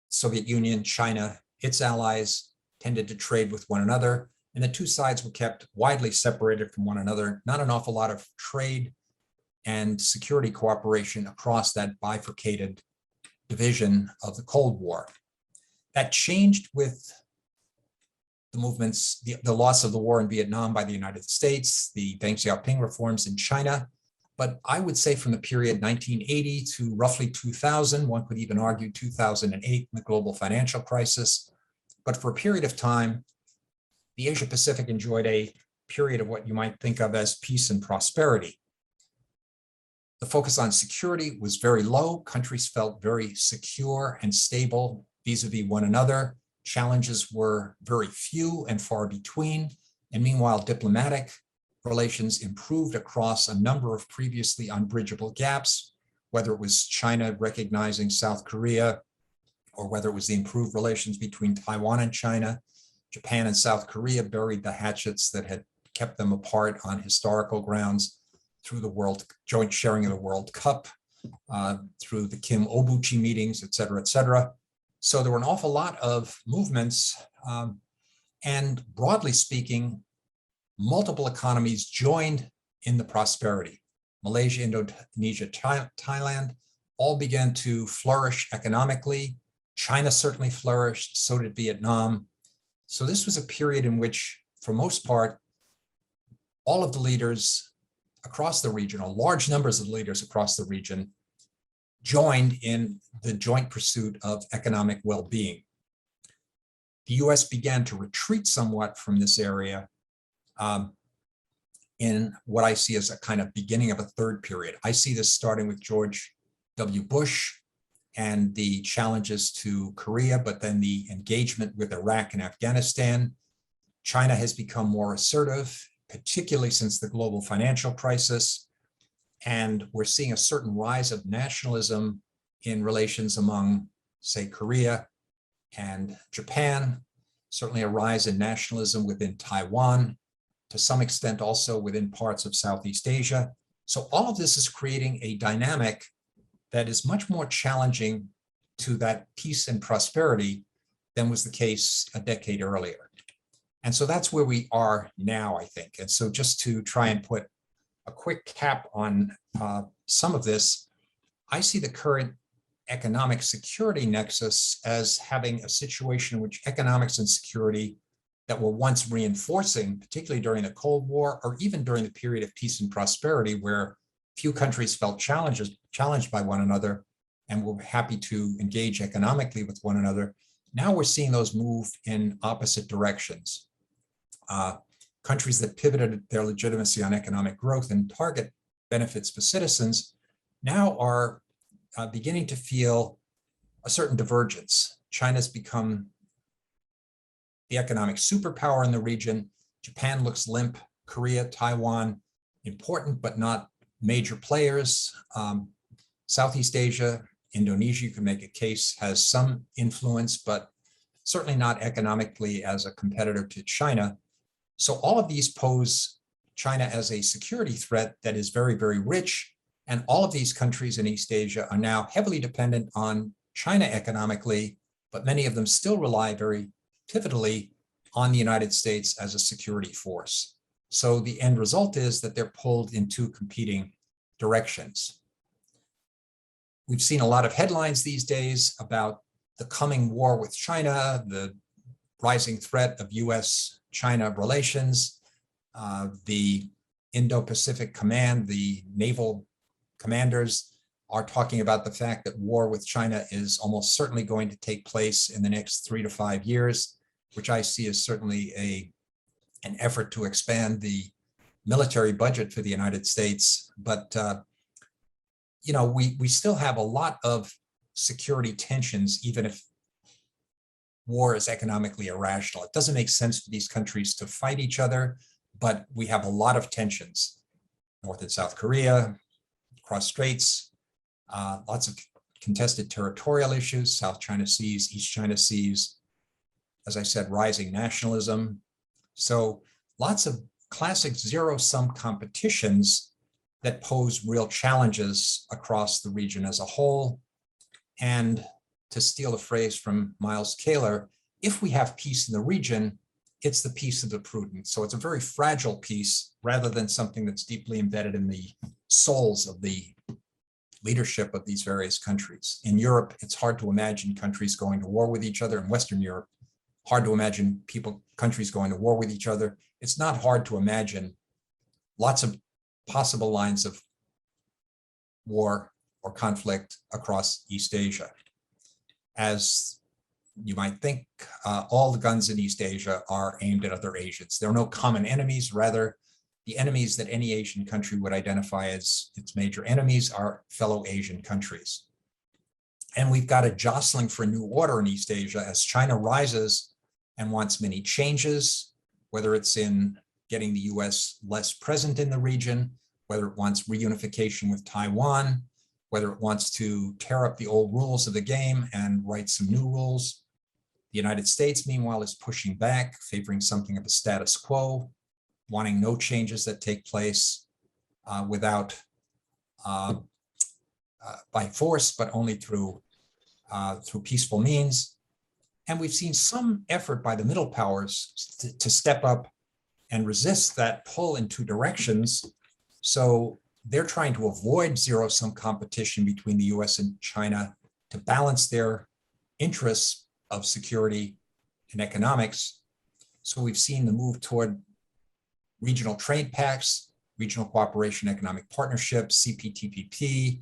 Soviet Union, China, its allies tended to trade with one another, and the two sides were kept widely separated from one another. Not an awful lot of trade and security cooperation across that bifurcated division of the Cold War. That changed with the movements, the loss of the war in Vietnam by the United States, the Deng Xiaoping reforms in China. But I would say from the period 1980 to roughly 2000, one could even argue 2008, the global financial crisis. But for a period of time, the Asia Pacific enjoyed a period of what you might think of as peace and prosperity. The focus on security was very low. Countries felt very secure and stable vis-a-vis one another. Challenges were very few and far between. And meanwhile, diplomatic relations improved across a number of previously unbridgeable gaps, whether it was China recognizing South Korea, or whether it was the improved relations between Taiwan and China. Japan and South Korea buried the hatchets that had kept them apart on historical grounds through the joint sharing of the World Cup, through the Kim Obuchi meetings, et cetera, et cetera. So there were an awful lot of movements, and broadly speaking, multiple economies joined in the prosperity. Malaysia, Indonesia, Thailand all began to flourish economically. China certainly flourished, so did Vietnam. So this was a period in which, for most part, all of the leaders across the region, or large numbers of leaders across the region, joined in the joint pursuit of economic well-being. The US began to retreat somewhat from this area in what I see as a kind of beginning of a third period. I see this starting with George W. Bush and the challenges to Korea, but then the engagement with Iraq and Afghanistan. China has become more assertive, particularly since the global financial crisis. And we're seeing a certain rise of nationalism in relations among, say, Korea and Japan, certainly a rise in nationalism within Taiwan, to some extent also within parts of Southeast Asia. So all of this is creating a dynamic that is much more challenging to that peace and prosperity than was the case a decade earlier. And so that's where we are now, I think. And so just to try and put a quick cap on some of this, I see the current economic security nexus as having a situation in which economics and security that were once reinforcing, particularly during the Cold War, or even during the period of peace and prosperity, where few countries felt challenged by one another and were happy to engage economically with one another. Now we're seeing those move in opposite directions. Countries that pivoted their legitimacy on economic growth and target benefits for citizens now are beginning to feel a certain divergence. China's become the economic superpower in the region, Japan looks limp. Korea, Taiwan, important but not major players. Southeast Asia, Indonesia, you can make a case, has some influence, but certainly not economically as a competitor to China. So all of these pose China as a security threat that is very, very rich. And all of these countries in East Asia are now heavily dependent on China economically, but many of them still rely very pivotally on the United States as a security force. So the end result is that they're pulled in two competing directions. We've seen a lot of headlines these days about the coming war with China, the rising threat of US-China relations, the Indo-Pacific Command, the naval commanders are talking about the fact that war with China is almost certainly going to take place in the next 3 to 5 years, which I see as certainly an effort to expand the military budget for the United States. But you know, we still have a lot of security tensions, even if war is economically irrational. It doesn't make sense for these countries to fight each other, but we have a lot of tensions. North and South Korea, cross straits, lots of contested territorial issues, South China Seas, East China Seas, as I said, rising nationalism. So lots of classic zero-sum competitions that pose real challenges across the region as a whole. And to steal a phrase from Miles Kaler, if we have peace in the region, it's the peace of the prudent. So it's a very fragile peace rather than something that's deeply embedded in the souls of the leadership of these various countries. In Europe, it's hard to imagine countries going to war with each other. In Western Europe, hard to imagine countries going to war with each other. It's not hard to imagine lots of possible lines of war or conflict across East Asia. As you might think, all the guns in East Asia are aimed at other Asians. There are no common enemies. Rather, the enemies that any Asian country would identify as its major enemies are fellow Asian countries. And we've got a jostling for a new order in East Asia as China rises and wants many changes, whether it's in getting the US less present in the region, whether it wants reunification with Taiwan, whether it wants to tear up the old rules of the game and write some new rules. The United States, meanwhile, is pushing back, favoring something of a status quo, wanting no changes that take place by force, but only through peaceful means. And we've seen some effort by the middle powers to step up and resist that pull in two directions. So they're trying to avoid zero-sum competition between the US and China to balance their interests of security and economics. So we've seen the move toward regional trade pacts, regional cooperation, economic partnerships, CPTPP,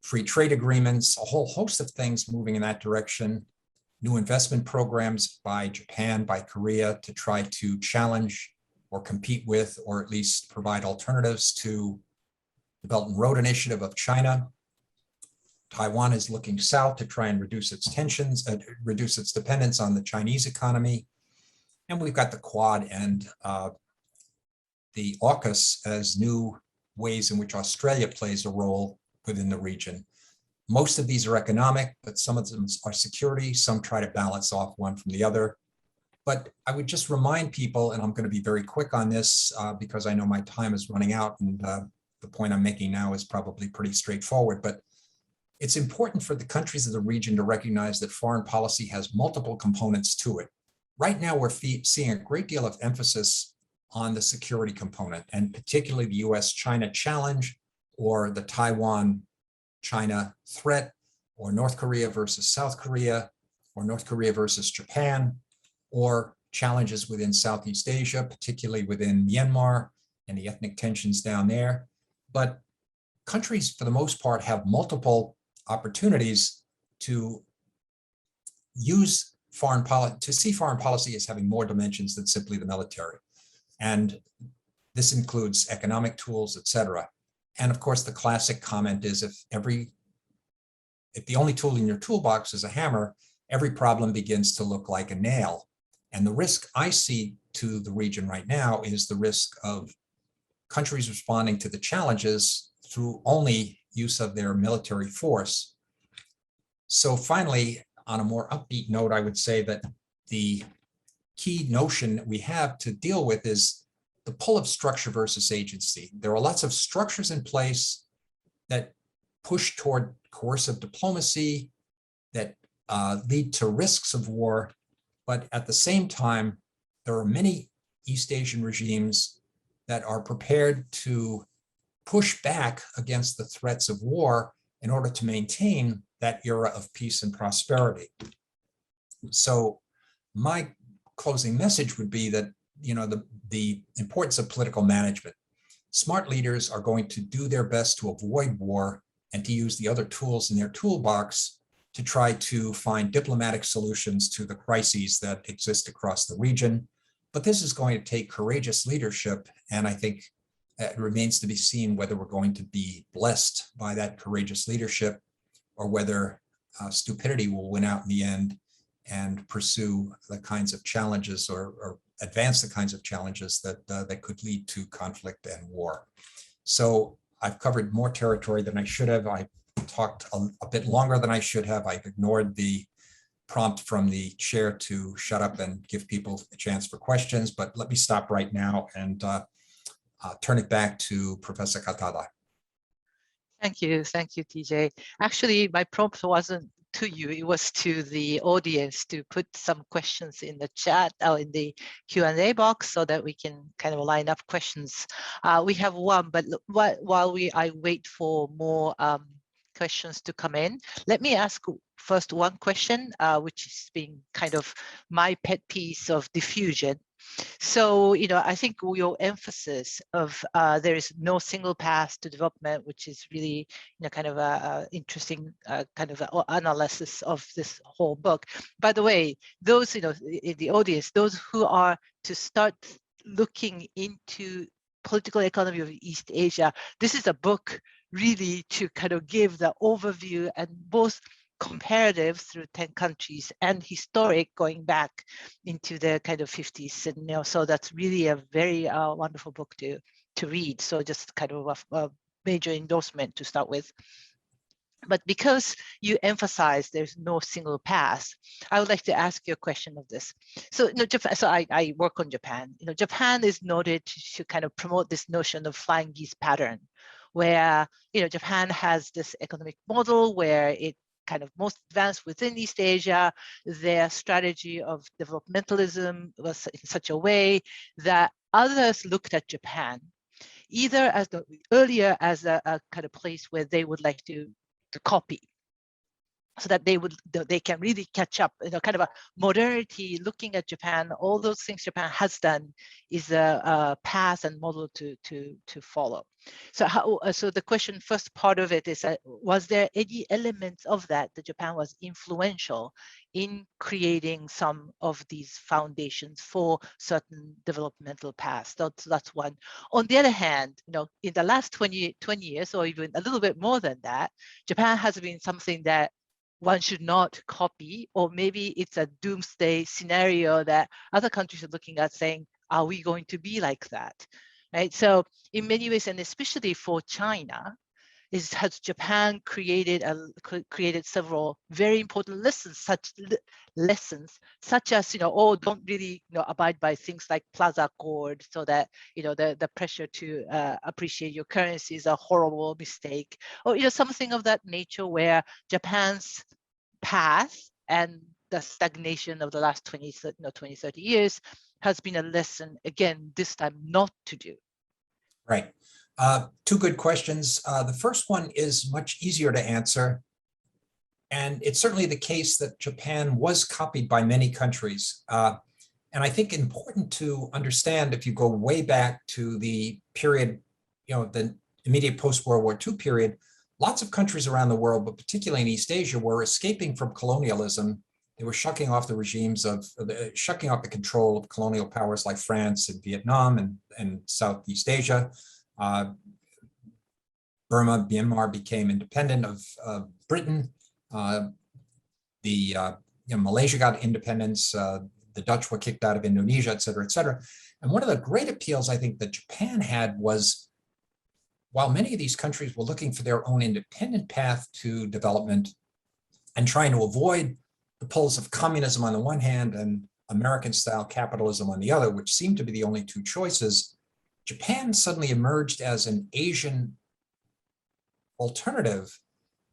free trade agreements, a whole host of things moving in that direction, new investment programs by Japan, by Korea to try to challenge or compete with, or at least provide alternatives to the Belt and Road Initiative of China. Taiwan is looking south to try and reduce its tensions, reduce its dependence on the Chinese economy. And we've got the Quad and the AUKUS as new ways in which Australia plays a role within the region. Most of these are economic, but some of them are security. Some try to balance off one from the other. But I would just remind people, and I'm going to be very quick on this because I know my time is running out, and the point I'm making now is probably pretty straightforward, but it's important for the countries of the region to recognize that foreign policy has multiple components to it. Right now, we're seeing a great deal of emphasis on the security component, and particularly the US-China challenge, or the Taiwan-China threat, or North Korea versus South Korea, or North Korea versus Japan, or challenges within Southeast Asia, particularly within Myanmar and the ethnic tensions down there. But countries, for the most part, have multiple opportunities to use foreign policy, to see foreign policy as having more dimensions than simply the military. And this includes economic tools, et cetera. And of course, the classic comment is if the only tool in your toolbox is a hammer, every problem begins to look like a nail. And the risk I see to the region right now is the risk of countries responding to the challenges through only use of their military force. So finally, on a more upbeat note, I would say that the key notion that we have to deal with is the pull of structure versus agency. There are lots of structures in place that push toward coercive diplomacy, that lead to risks of war, but at the same time, there are many East Asian regimes that are prepared to push back against the threats of war in order to maintain that era of peace and prosperity. So my closing message would be that, the importance of political management. Smart leaders are going to do their best to avoid war and to use the other tools in their toolbox to try to find diplomatic solutions to the crises that exist across the region. But this is going to take courageous leadership, and I think it remains to be seen whether we're going to be blessed by that courageous leadership or whether stupidity will win out in the end and pursue the kinds of challenges or advance the kinds of challenges that could lead to conflict and war. So I've covered more territory than I should have. I talked a bit longer than I should have. I've ignored the prompt from the chair to shut up and give people a chance for questions, but let me stop right now and turn it back to Professor Katada. Thank you, TJ. Actually, my prompt wasn't to you, it was to the audience to put some questions in the chat or in the Q&A box so that we can kind of line up questions. We have one, but while I wait for more questions to come in, let me ask first one question, which has been kind of my pet piece of diffusion. So, I think your emphasis of there is no single path to development, which is really, kind of a interesting kind of analysis of this whole book. By the way, those, in the audience, those who are to start looking into political economy of East Asia, this is a book really to kind of give the overview and both comparative through 10 countries and historic going back into the kind of 50s. And so that's really a very wonderful book to read. So just kind of a major endorsement to start with. But because you emphasize there's no single path, I would like to ask you a question of this. So, Japan, so I work on Japan. Japan is noted to kind of promote this notion of flying geese pattern, where Japan has this economic model where it kind of most advanced within East Asia. Their strategy of developmentalism was in such a way that others looked at Japan either as earlier as a kind of place where they would like to copy, so that they can really catch up. Kind of a modernity, looking at Japan, all those things Japan has done is a path and model to follow. So the question, first part of it is, was there any elements of that Japan was influential in creating some of these foundations for certain developmental paths? That's one. On the other hand, in the last 20 years, or even a little bit more than that, Japan has been something that one should not copy, or maybe it's a doomsday scenario that other countries are looking at saying, are we going to be like that? Right? So in many ways, and especially for China, has Japan created several very important lessons, such as, oh, don't really abide by things like Plaza Accord, so that the pressure to appreciate your currency is a horrible mistake, or something of that nature, where Japan's path and the stagnation of the last 20, 30 years has been a lesson, again, this time not to do. Right. Two good questions. The first one is much easier to answer. And it's certainly the case that Japan was copied by many countries. And I think important to understand, if you go way back to the period, the immediate post-World War II period, lots of countries around the world, but particularly in East Asia, were escaping from colonialism. They were shucking off the regimes shucking off the control of colonial powers like France and Vietnam and Southeast Asia. Burma, Myanmar became independent of Britain. Malaysia got independence. the Dutch were kicked out of Indonesia, et cetera, et cetera. And one of the great appeals I think that Japan had was, while many of these countries were looking for their own independent path to development and trying to avoid the pulls of communism on the one hand and American-style capitalism on the other, which seemed to be the only two choices, Japan suddenly emerged as an Asian alternative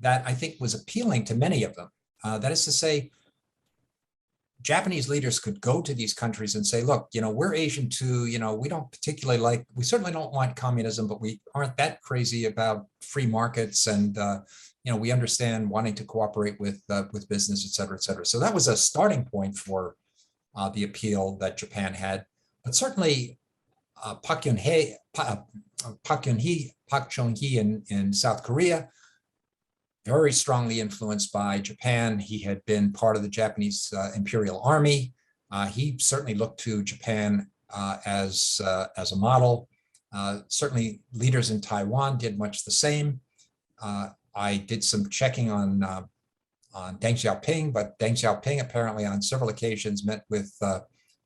that I think was appealing to many of them. That is to say, Japanese leaders could go to these countries and say, look, we're Asian too, we don't particularly we certainly don't want communism, but we aren't that crazy about free markets, and we understand wanting to cooperate with business, et cetera, et cetera. So that was a starting point for the appeal that Japan had. But certainly Park Chung-hee in South Korea, very strongly influenced by Japan. He had been part of the Japanese Imperial Army. He certainly looked to Japan as a model. Certainly leaders in Taiwan did much the same. I did some checking on Deng Xiaoping, but Deng Xiaoping apparently on several occasions met with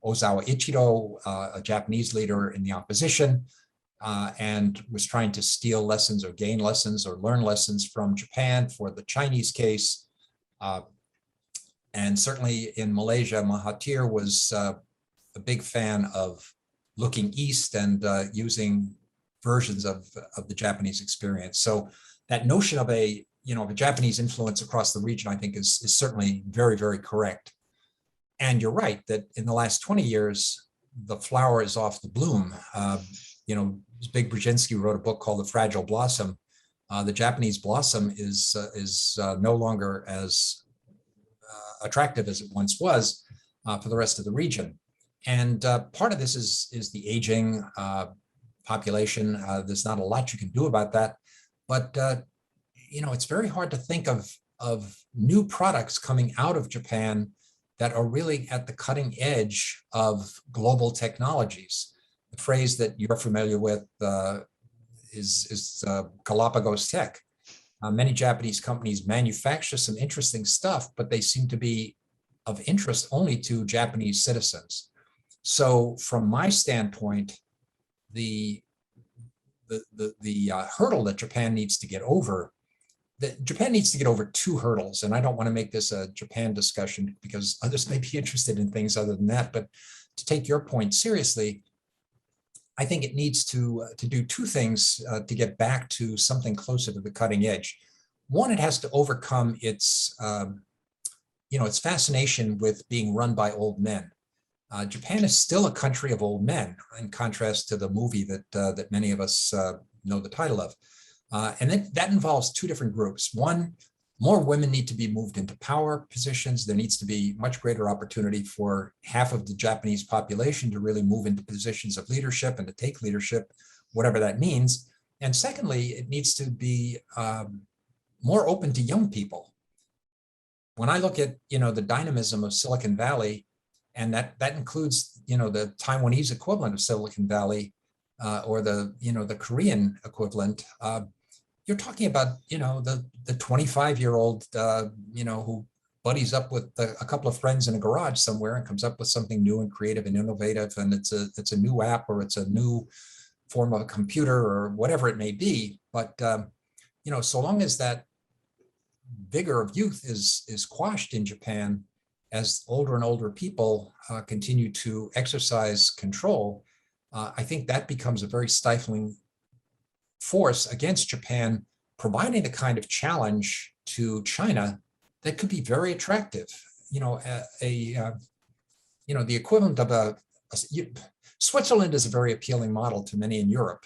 Ozawa Ichiro, a Japanese leader in the opposition, and was trying to steal lessons or gain lessons or learn lessons from Japan for the Chinese case. And certainly in Malaysia, Mahathir was a big fan of looking east and using versions of the Japanese experience. So that notion of a Japanese influence across the region, I think, is certainly very, very correct. And you're right that in the last 20 years, the flower is off the bloom. Zbig Brzezinski wrote a book called The Fragile Blossom. The Japanese blossom is no longer as attractive as it once was for the rest of the region. And part of this is the aging population. There's not a lot you can do about that, but it's very hard to think of new products coming out of Japan that are really at the cutting edge of global technologies. The phrase that you're familiar with is Galapagos tech. Many Japanese companies manufacture some interesting stuff, but they seem to be of interest only to Japanese citizens. So from my standpoint, the hurdle that Japan needs to get over, Japan needs to get over two hurdles, and I don't want to make this a Japan discussion because others may be interested in things other than that, but to take your point seriously, I think it needs to do two things to get back to something closer to the cutting edge. One, it has to overcome its fascination with being run by old men. Japan is still a country of old men, in contrast to the movie that many of us know the title of. And that involves two different groups. One, more women need to be moved into power positions. There needs to be much greater opportunity for half of the Japanese population to really move into positions of leadership and to take leadership, whatever that means. And secondly, it needs to be more open to young people. When I look at the dynamism of Silicon Valley, and that includes the Taiwanese equivalent of Silicon Valley, or the Korean equivalent, you're talking about the 25-year-old who buddies up with a couple of friends in a garage somewhere and comes up with something new and creative and innovative, and it's a new app or it's a new form of a computer or whatever it may be. But so long as that vigor of youth is quashed in Japan, as older and older people continue to exercise control, I think that becomes a very stifling force against Japan, providing the kind of challenge to China that could be very attractive. The equivalent of Switzerland is a very appealing model to many in Europe.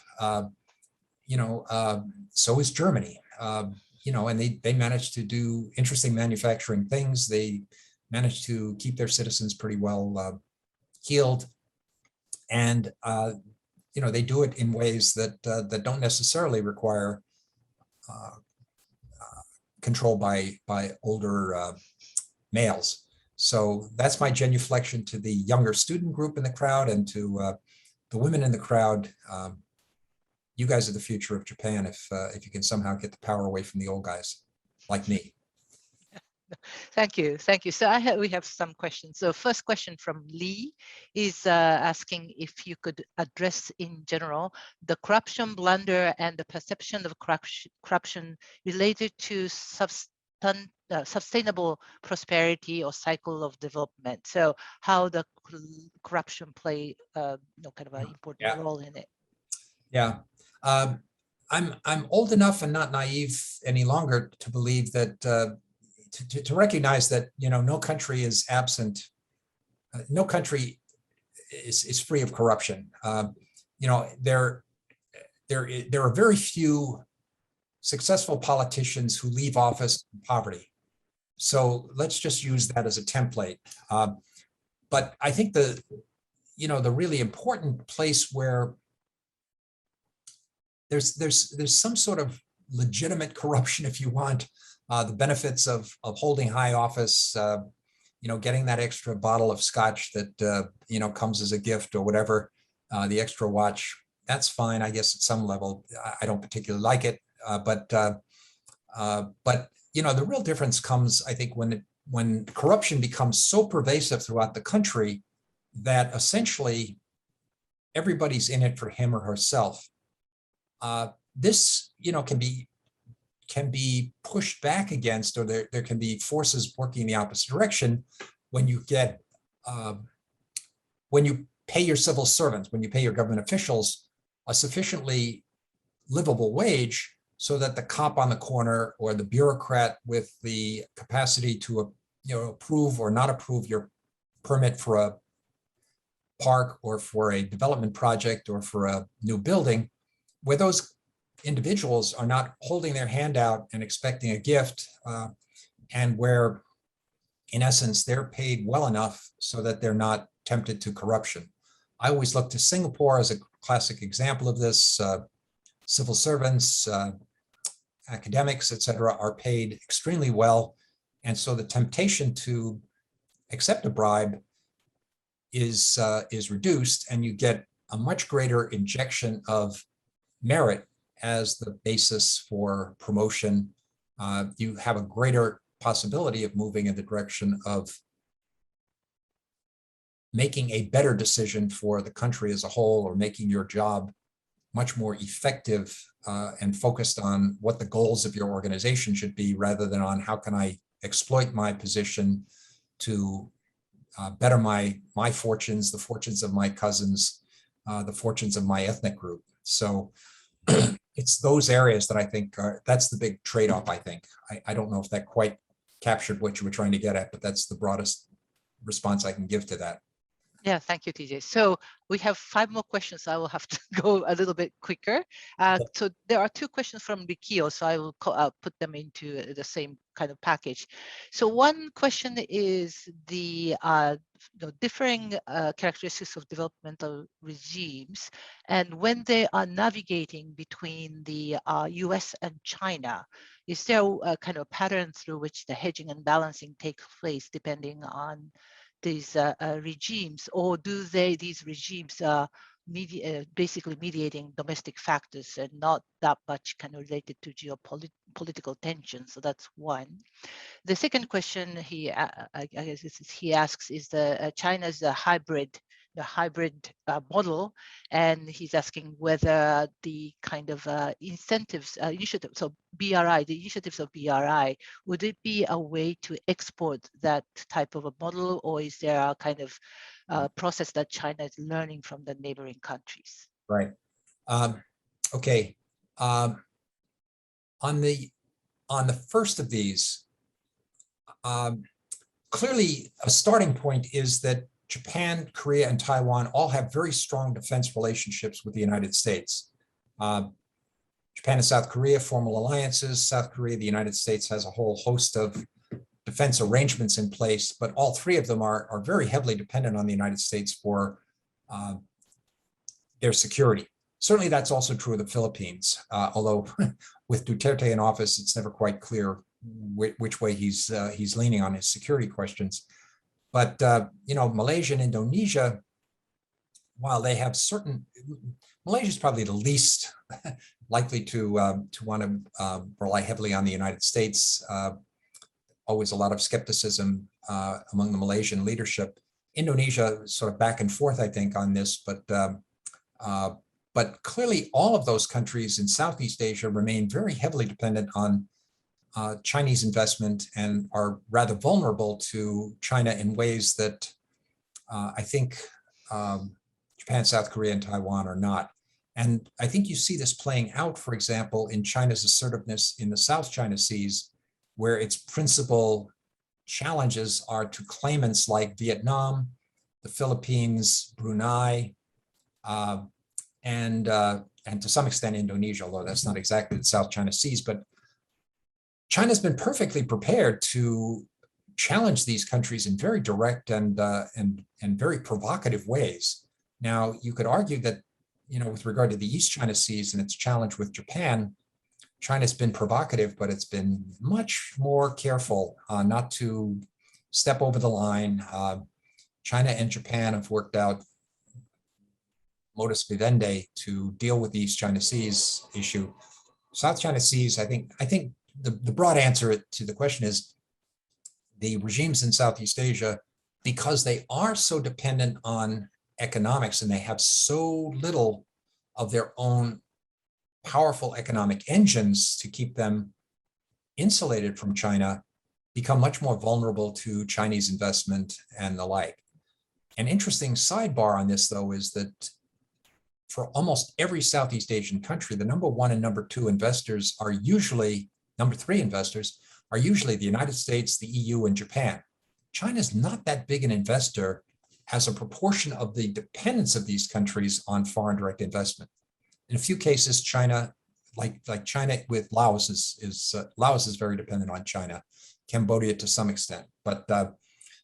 So is Germany. And they managed to do interesting manufacturing things. They managed to keep their citizens pretty well heeled, and they do it in ways that don't necessarily require control by older males. So that's my genuflection to the younger student group in the crowd and to the women in the crowd. You guys are the future of Japan if you can somehow get the power away from the old guys like me. Thank you. Thank you. So we have some questions. So first question from Lee is asking if you could address in general the corruption blunder and the perception of corruption related to sustainable prosperity or cycle of development. So how the corruption play kind of an important role in it. Yeah. I'm old enough and not naive any longer to believe that to recognize that no country is absent, no country is free of corruption. There are very few successful politicians who leave office in poverty. So let's just use that as a template. But I think the really important place where there's some sort of legitimate corruption, if you want, the benefits of holding high office, getting that extra bottle of scotch that comes as a gift or whatever, the extra watch, that's fine, I guess, at some level. I don't particularly like it, but the real difference comes, I think, when corruption becomes so pervasive throughout the country that essentially everybody's in it for him or herself. This, can be pushed back against, or there can be forces working in the opposite direction when you get, when you pay your civil servants, when you pay your government officials a sufficiently livable wage so that the cop on the corner or the bureaucrat with the capacity to, approve or not approve your permit for a park or for a development project or for a new building, where those individuals are not holding their hand out and expecting a gift, and where, in essence, they're paid well enough so that they're not tempted to corruption. I always look to Singapore as a classic example of this. Civil servants, academics, etc., are paid extremely well, and so the temptation to accept a bribe is reduced, and you get a much greater injection of merit as the basis for promotion. You have a greater possibility of moving in the direction of making a better decision for the country as a whole, or making your job much more effective and focused on what the goals of your organization should be, rather than on how can I exploit my position to better my fortunes, the fortunes of my cousins, the fortunes of my ethnic group. So it's those areas that I think that's the big trade-off, I think. I don't know if that quite captured what you were trying to get at, but that's the broadest response I can give to that. Yeah, thank you, TJ. So we have 5 more questions. I will have to go a little bit quicker. So there are 2 questions from Rikio, so I will put them into the same kind of package. So one question is the differing characteristics of developmental regimes, and when they are navigating between the US and China, is there a kind of pattern through which the hedging and balancing takes place depending on these regimes, or do these regimes basically mediating domestic factors and not that much kind of related to geopolitical tension? So that's one. The second question he asks is China's hybrid model, and he's asking whether the kind of incentives, initiatives of BRI, the initiatives of BRI, would it be a way to export that type of a model, or is there a kind of process that China is learning from the neighboring countries? Right. Okay. On the first of these, clearly a starting point is that Japan, Korea, and Taiwan all have very strong defense relationships with the United States. Japan and South Korea, formal alliances. South Korea, the United States has a whole host of defense arrangements in place, but all 3 of them are very heavily dependent on the United States for their security. Certainly that's also true of the Philippines, although with Duterte in office, it's never quite clear which way he's leaning on his security questions. But Malaysia and Indonesia, while they have certain, Malaysia is probably the least likely to want to rely heavily on the United States. always a lot of skepticism among the Malaysian leadership. Indonesia sort of back and forth, I think, on this, but clearly all of those countries in Southeast Asia remain very heavily dependent on Chinese investment and are rather vulnerable to China in ways that I think Japan, South Korea, and Taiwan are not. And I think you see this playing out, for example, in China's assertiveness in the South China Seas, where its principal challenges are to claimants like Vietnam, the Philippines, Brunei, and to some extent Indonesia, although that's not exactly the South China Seas. But China's been perfectly prepared to challenge these countries in very direct and very provocative ways. Now, you could argue that, with regard to the East China Seas and its challenge with Japan, China's been provocative, but it's been much more careful not to step over the line. China and Japan have worked out modus vivendi to deal with the East China Seas issue. South China Seas, I think the broad answer to the question is the regimes in Southeast Asia, because they are so dependent on economics and they have so little of their own powerful economic engines to keep them insulated from China, become much more vulnerable to Chinese investment and the like. An interesting sidebar on this, though, is that for almost every Southeast Asian country, the number one and number two investors are usually, number three investors are usually the United States, the EU, and Japan. China's not that big an investor as a proportion of the dependence of these countries on foreign direct investment. In a few cases, China, like China with Laos, Laos is very dependent on China, Cambodia to some extent. But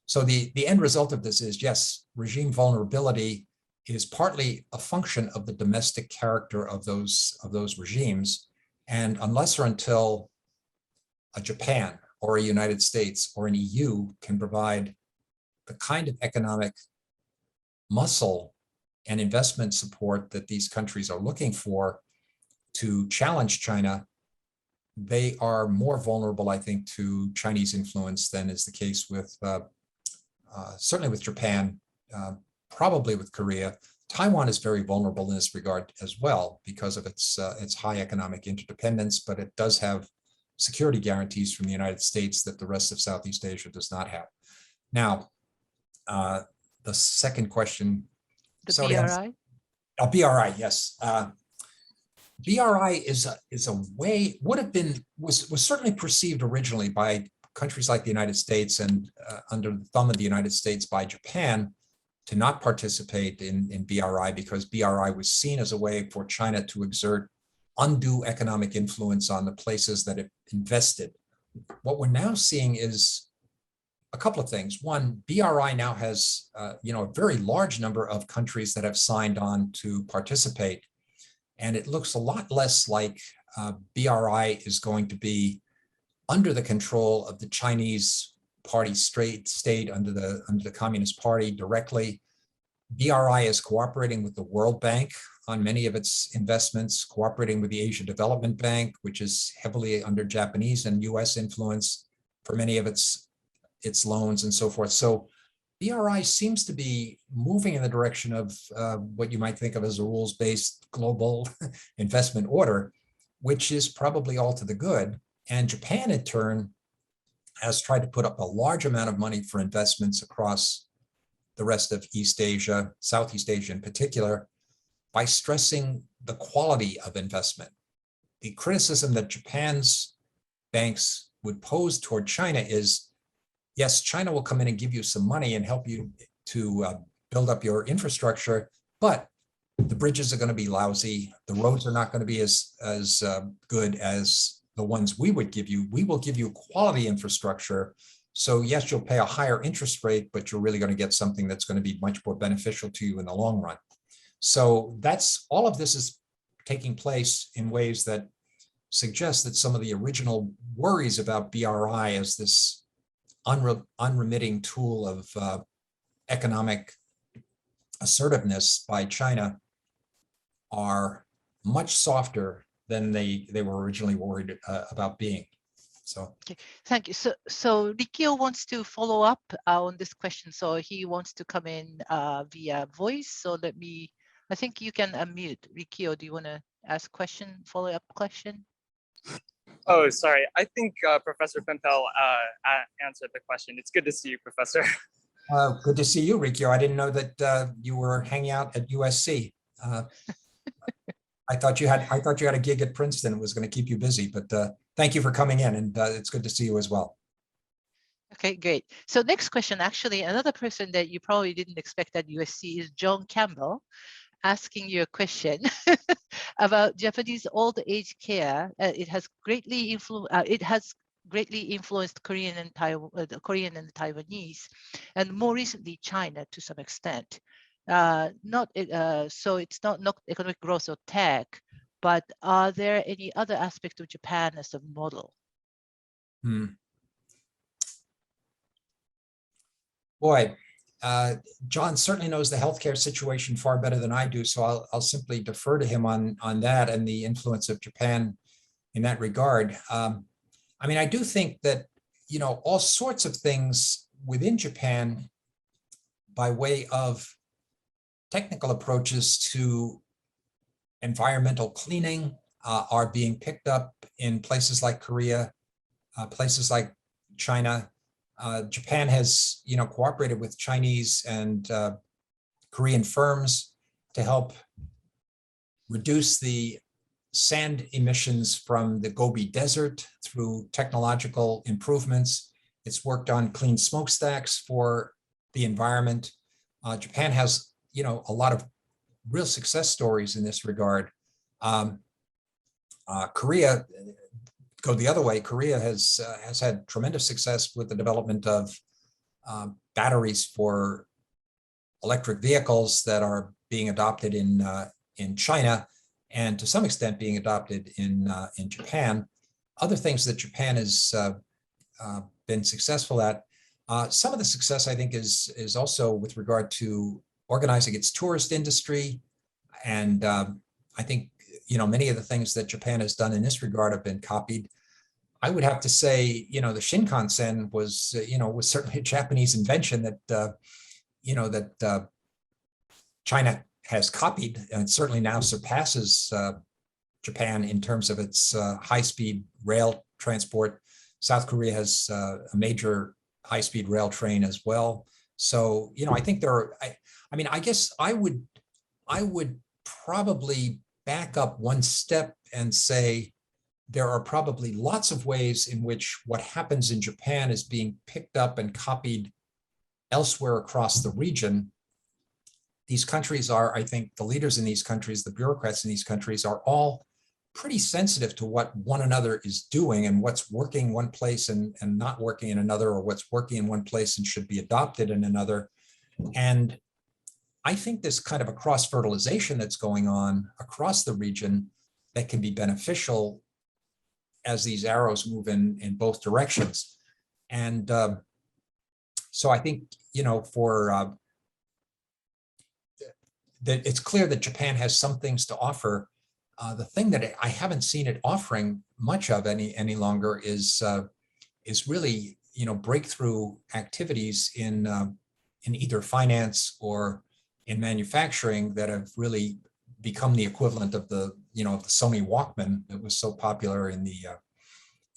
so the end result of this is, yes, regime vulnerability is partly a function of the domestic character of those regimes. And unless or until a Japan or a United States or an EU can provide the kind of economic muscle and investment support that these countries are looking for to challenge China, they are more vulnerable, I think, to Chinese influence than is the case with, certainly with Japan, probably with Korea. Taiwan is very vulnerable in this regard as well because of its high economic interdependence, but it does have security guarantees from the United States that the rest of Southeast Asia does not have. Now, the second question. The BRI? BRI, yes. BRI is a way, was certainly perceived originally by countries like the United States and under the thumb of the United States by Japan to not participate in BRI because BRI was seen as a way for China to exert undue economic influence on the places that it invested. What we're now seeing is a couple of things. One, BRI now has a very large number of countries that have signed on to participate, and it looks a lot less like BRI is going to be under the control of the Chinese party state under the Communist Party directly. BRI is cooperating with the World Bank on many of its investments, cooperating with the Asia Development Bank, which is heavily under Japanese and US influence for many of its loans and so forth. So BRI seems to be moving in the direction of what you might think of as a rules-based global investment order, which is probably all to the good. And Japan, in turn, has tried to put up a large amount of money for investments across the rest of East Asia, Southeast Asia in particular, by stressing the quality of investment. The criticism that Japan's banks would pose toward China is, yes, China will come in and give you some money and help you to build up your infrastructure, but the bridges are going to be lousy. The roads are not going to be as good as the ones we would give you. We will give you quality infrastructure. So yes, you'll pay a higher interest rate, but you're really going to get something that's going to be much more beneficial to you in the long run. So all of this is taking place in ways that suggest that some of the original worries about BRI as this unremitting tool of economic assertiveness by China are much softer than they were originally worried about being. So okay, thank you. So Rikio wants to follow up on this question. So he wants to come in via voice. So I think you can unmute. Rikio, do you want to ask a question, follow-up question? Oh, sorry. I think Professor Pempel answered the question. It's good to see you, Professor. good to see you, Rikio. I didn't know that you were hanging out at USC. I thought you had a gig at Princeton. It was going to keep you busy, but thank you for coming in, and it's good to see you as well. Okay, great. So next question, actually, another person that you probably didn't expect at USC is John Campbell, asking you a question about Japanese old age care. It has greatly influenced Korean and Taiwanese, and more recently China to some extent. So it's not economic growth or tech, but are there any other aspects of Japan as a model? Boy, John certainly knows the healthcare situation far better than I do, so I'll simply defer to him on that and the influence of Japan in that regard. I mean, I do think that, you know, all sorts of things within Japan by way of technical approaches to environmental cleaning are being picked up in places like Korea, places like China. Japan has, you know, cooperated with Chinese and Korean firms to help reduce the sand emissions from the Gobi Desert through technological improvements. It's worked on clean smokestacks for the environment. Japan has, you know, a lot of real success stories in this regard. Korea, go the other way, Korea has had tremendous success with the development of batteries for electric vehicles that are being adopted in China, and to some extent being adopted in Japan. Other things that Japan has been successful at. Some of the success, I think, is also with regard to organizing its tourist industry. And I think, you know, many of the things that Japan has done in this regard have been copied. I would have to say, you know, the Shinkansen was certainly a Japanese invention that, that China has copied, and certainly now surpasses Japan in terms of its high-speed rail transport. South Korea has a major high-speed rail train as well. So, you know, I think there are, I mean, I guess I would probably back up one step and say there are probably lots of ways in which what happens in Japan is being picked up and copied elsewhere across the region. These countries are, I think, the leaders in these countries, the bureaucrats in these countries are all pretty sensitive to what one another is doing and what's working one place and not working in another, or what's working in one place and should be adopted in another. And I think this kind of a cross-fertilization that's going on across the region that can be beneficial as these arrows move in both directions. And so I think, you know, for that it's clear that Japan has some things to offer. The thing that I haven't seen it offering much of any longer is really, you know, breakthrough activities in either finance or in manufacturing that have really become the equivalent of the, you know, of the Sony Walkman that was so popular in the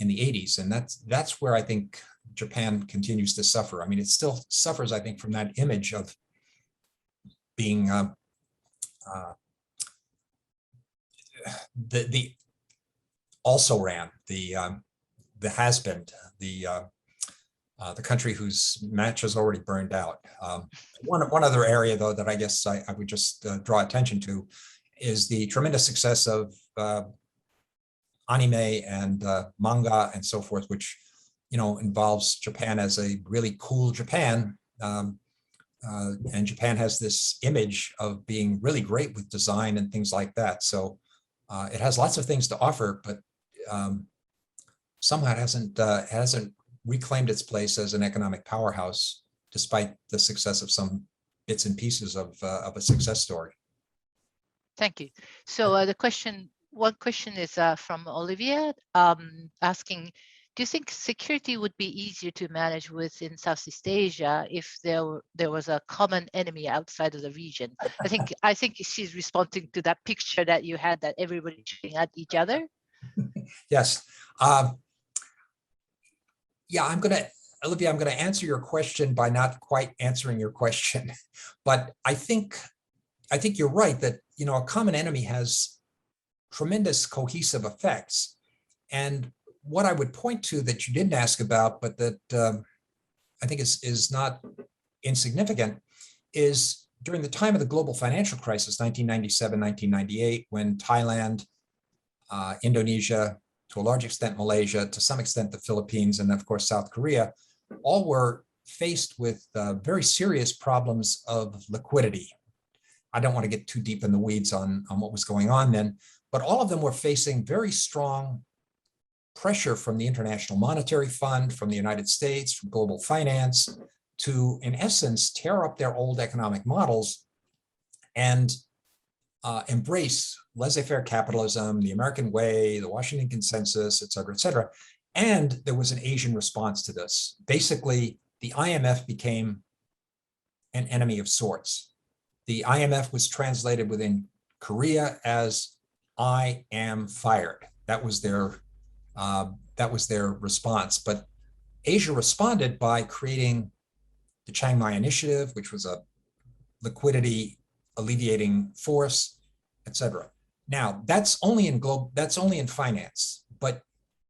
80s. And that's where I think Japan continues to suffer. I mean, it still suffers, I think, from that image of being the also ran, the has-been, the country whose match has already burned out. One other area, though, that I guess I would just draw attention to is the tremendous success of anime and manga and so forth, which, you know, involves Japan as a really cool Japan. And Japan has this image of being really great with design and things like that. So it has lots of things to offer, but somehow it hasn't reclaimed its place as an economic powerhouse, despite the success of some bits and pieces of a success story. Thank you. So one question is from Olivia, asking, do you think security would be easier to manage within Southeast Asia if there was a common enemy outside of the region? I think she's responding to that picture that you had, that everybody shooting at each other. Yes. Yeah, Olivia, I'm going to answer your question by not quite answering your question, but I think you're right that, a common enemy has tremendous cohesive effects. And what I would point to that you didn't ask about, but that I think is not insignificant, is during the time of the global financial crisis, 1997, 1998, when Thailand, Indonesia, to a large extent Malaysia, to some extent the Philippines, and of course South Korea, all were faced with very serious problems of liquidity. I don't want to get too deep in the weeds on what was going on then, but all of them were facing very strong pressure from the International Monetary Fund, from the United States, from global finance, to, in essence, tear up their old economic models and embrace laissez-faire capitalism, the American way, the Washington Consensus, et cetera, et cetera. And there was an Asian response to this. Basically, the IMF became an enemy of sorts. The IMF was translated within Korea as "I am fired." That was their response. But Asia responded by creating the Chiang Mai Initiative, which was a liquidity alleviating force, etc. Now, that's only in finance, but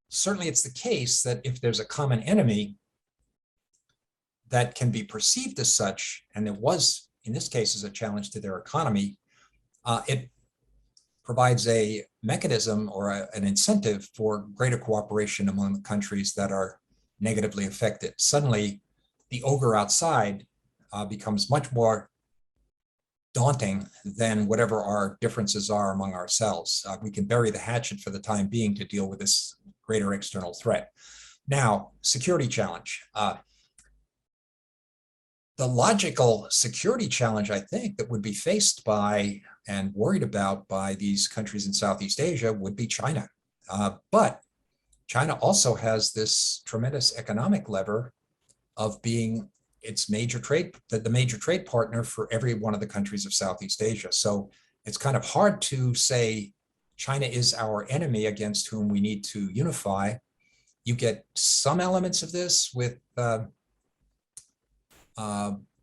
certainly it's the case that if there's a common enemy that can be perceived as such, and it was in this case as a challenge to their economy, it provides a mechanism or an incentive for greater cooperation among the countries that are negatively affected. Suddenly, the ogre outside becomes much more daunting than whatever our differences are among ourselves. We can bury the hatchet for the time being to deal with this greater external threat. Now, security challenge. The logical security challenge, I think, that would be faced by and worried about by these countries in Southeast Asia would be China. But China also has this tremendous economic lever of being its major trade, the major trade partner for every one of the countries of Southeast Asia. So it's kind of hard to say China is our enemy against whom we need to unify. You get some elements of this with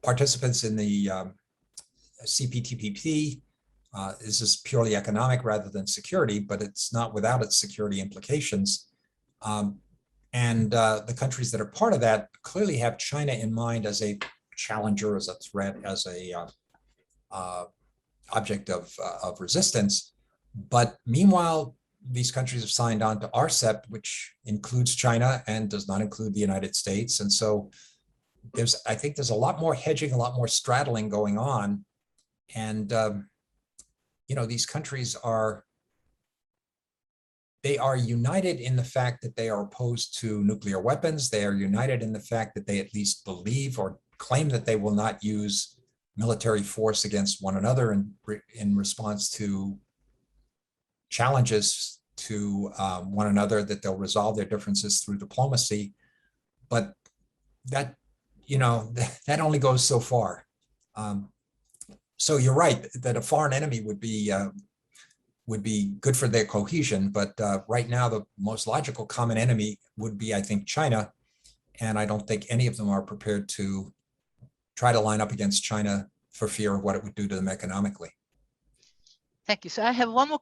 participants in the CPTPP. This is purely economic rather than security, but it's not without its security implications. And the countries that are part of that clearly have China in mind as a challenger, as a threat, as a object of resistance. But meanwhile, these countries have signed on to RCEP, which includes China and does not include the United States. And so I think there's a lot more hedging, a lot more straddling going on. And, these countries are united in the fact that they are opposed to nuclear weapons. They are united in the fact that they at least believe or claim that they will not use military force against one another in response to challenges to one another, that they'll resolve their differences through diplomacy. But that, that only goes so far. So you're right that a foreign enemy would be good for their cohesion, but right now the most logical common enemy would be, I think, China, and I don't think any of them are prepared to try to line up against China for fear of what it would do to them economically. Thank you. So I have one more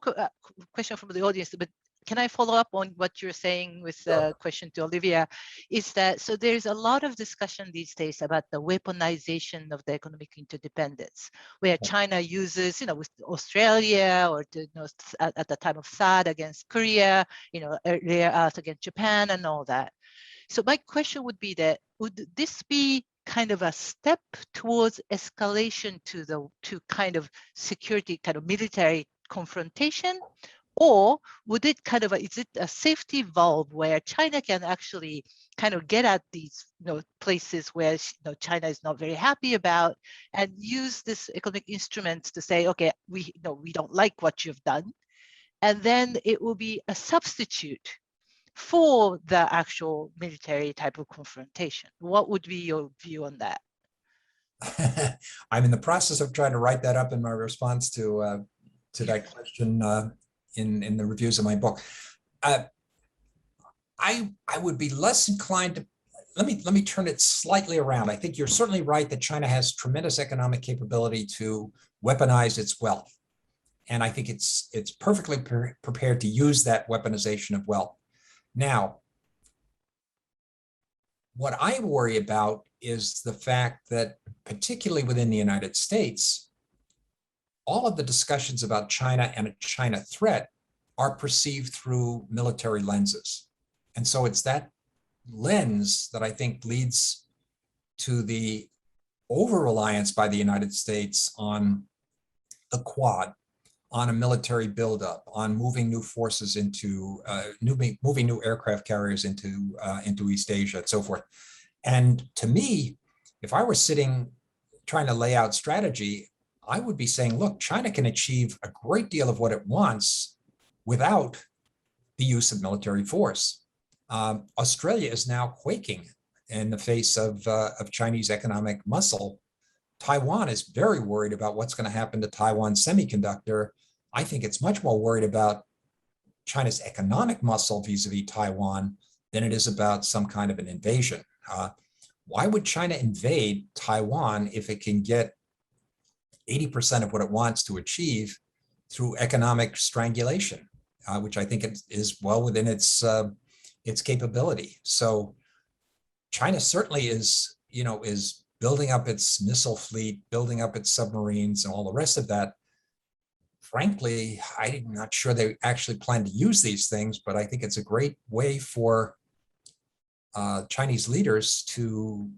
question from the audience, but can I follow up on what you're saying with the question to Olivia? Is that, so there's a lot of discussion these days about the weaponization of the economic interdependence, where China uses, with Australia or at the time of THAAD against Korea, earlier out against Japan and all that. So my question would be that, would this be kind of a step towards escalation to kind of security, kind of military confrontation? Or would it is it a safety valve where China can actually kind of get at these places where China is not very happy about, and use this economic instruments to say, okay, we don't like what you've done, and then it will be a substitute for the actual military type of confrontation. What would be your view on that? I'm in the process of trying to write that up in my response to that question in the reviews of my book. I would be less inclined to, let me turn it slightly around. I think you're certainly right that China has tremendous economic capability to weaponize its wealth. And I think it's perfectly prepared to use that weaponization of wealth. Now, what I worry about is the fact that, particularly within the United States, all of the discussions about China and a China threat are perceived through military lenses. And so it's that lens that I think leads to the over-reliance by the United States on the Quad, on a military buildup, on moving new forces into, moving new aircraft carriers into East Asia and so forth. And to me, if I were sitting trying to lay out strategy, I would be saying, look, China can achieve a great deal of what it wants without the use of military force. Australia is now quaking in the face of Chinese economic muscle. Taiwan is very worried about what's going to happen to Taiwan semiconductor. I think it's much more worried about China's economic muscle vis-a-vis Taiwan than it is about some kind of an invasion. Why would China invade Taiwan if it can get 80% of what it wants to achieve through economic strangulation, which I think is well within its capability? So China certainly is building up its missile fleet, building up its submarines and all the rest of that. Frankly, I'm not sure they actually plan to use these things, but I think it's a great way for Chinese leaders to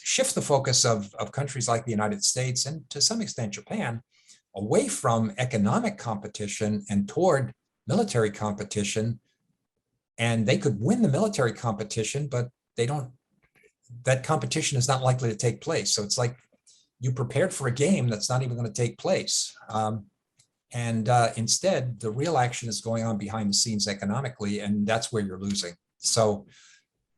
shift the focus of countries like the United States and to some extent Japan away from economic competition and toward military competition. And they could win the military competition, but that competition is not likely to take place. So it's like you prepared for a game that's not even going to take place. Instead, the real action is going on behind the scenes economically, and that's where you're losing. So,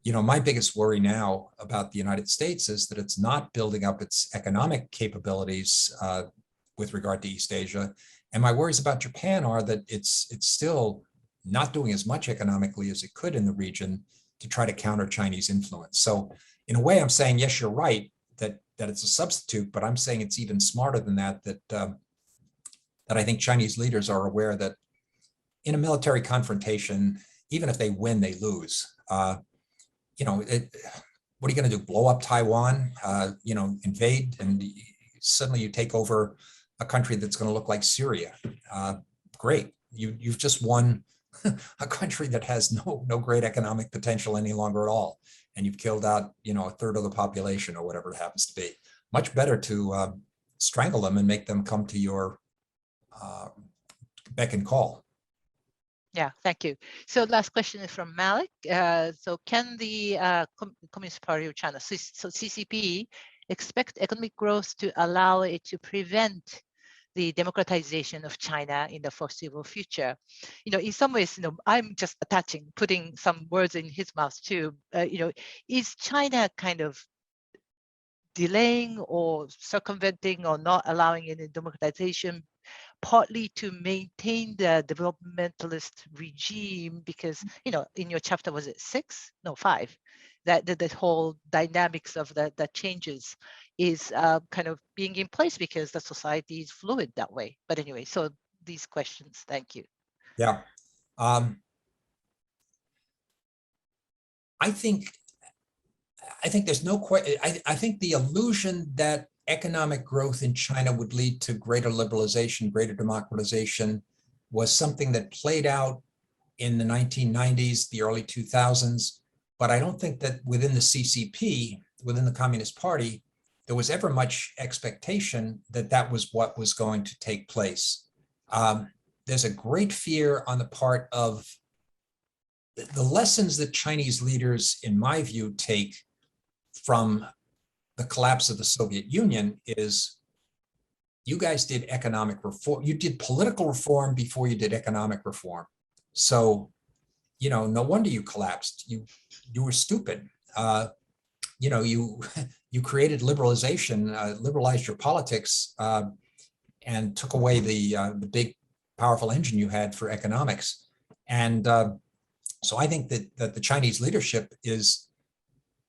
my biggest worry now about the United States is that it's not building up its economic capabilities with regard to East Asia. And my worries about Japan are that it's still not doing as much economically as it could in the region to try to counter Chinese influence. So in a way, I'm saying, yes, you're right, that it's a substitute, but I'm saying it's even smarter than that, that I think Chinese leaders are aware that in a military confrontation, even if they win, they lose. What are you going to do? Blow up Taiwan? Invade, and suddenly you take over a country that's going to look like Syria. Great, you've just won a country that has no great economic potential any longer at all, and you've killed out a third of the population or whatever it happens to be. Much better to strangle them and make them come to your beck and call. Yeah, thank you. So last question is from Malik. So can the Communist Party of China, so CCP, expect economic growth to allow it to prevent the democratization of China in the foreseeable future? In some ways, I'm just putting some words in his mouth too. Is China kind of delaying or circumventing or not allowing any democratization partly to maintain the developmentalist regime? Because in your chapter, was it 6? No, 5, that the whole dynamics of the changes is kind of being in place because the society is fluid that way. But anyway, so these questions, thank you. Yeah. I think there's no question. I think the illusion that economic growth in China would lead to greater liberalization, greater democratization, was something that played out in the 1990s, the early 2000s. But I don't think that within the CCP, within the Communist Party, there was ever much expectation that that was what was going to take place. There's a great fear on the part of the lessons that Chinese leaders, in my view, take from the collapse of the Soviet Union is, you guys did economic reform. You did political reform before you did economic reform. So no wonder you collapsed. You were stupid. You you created liberalization, liberalized your politics, and took away the big, powerful engine you had for economics. And so I think that the Chinese leadership is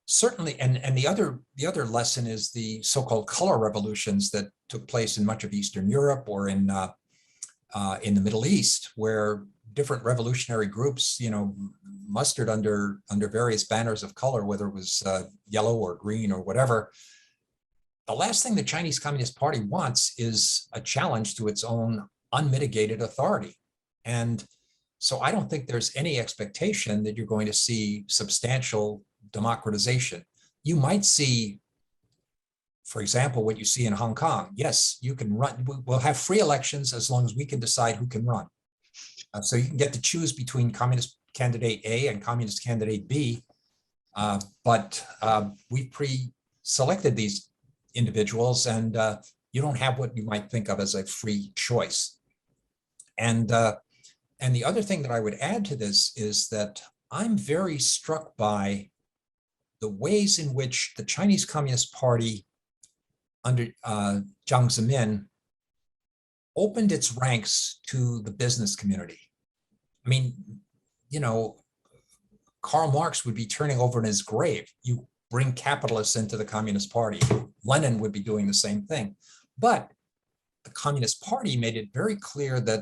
certainly, and the other lesson is the so-called color revolutions that took place in much of Eastern Europe or in the Middle East, where different revolutionary groups, mustered under various banners of color, whether it was yellow or green or whatever. The last thing the Chinese Communist Party wants is a challenge to its own unmitigated authority. And so I don't think there's any expectation that you're going to see substantial democratization. You might see, for example, what you see in Hong Kong. Yes, you can run. We'll have free elections as long as we can decide who can run. So you can get to choose between communist candidate A and communist candidate B, but we've pre-selected these individuals, and you don't have what you might think of as a free choice. And the other thing that I would add to this is that I'm very struck by the ways in which the Chinese Communist Party under Jiang Zemin opened its ranks to the business community. I mean, Karl Marx would be turning over in his grave. You bring capitalists into the Communist Party. Lenin would be doing the same thing. But the Communist Party made it very clear that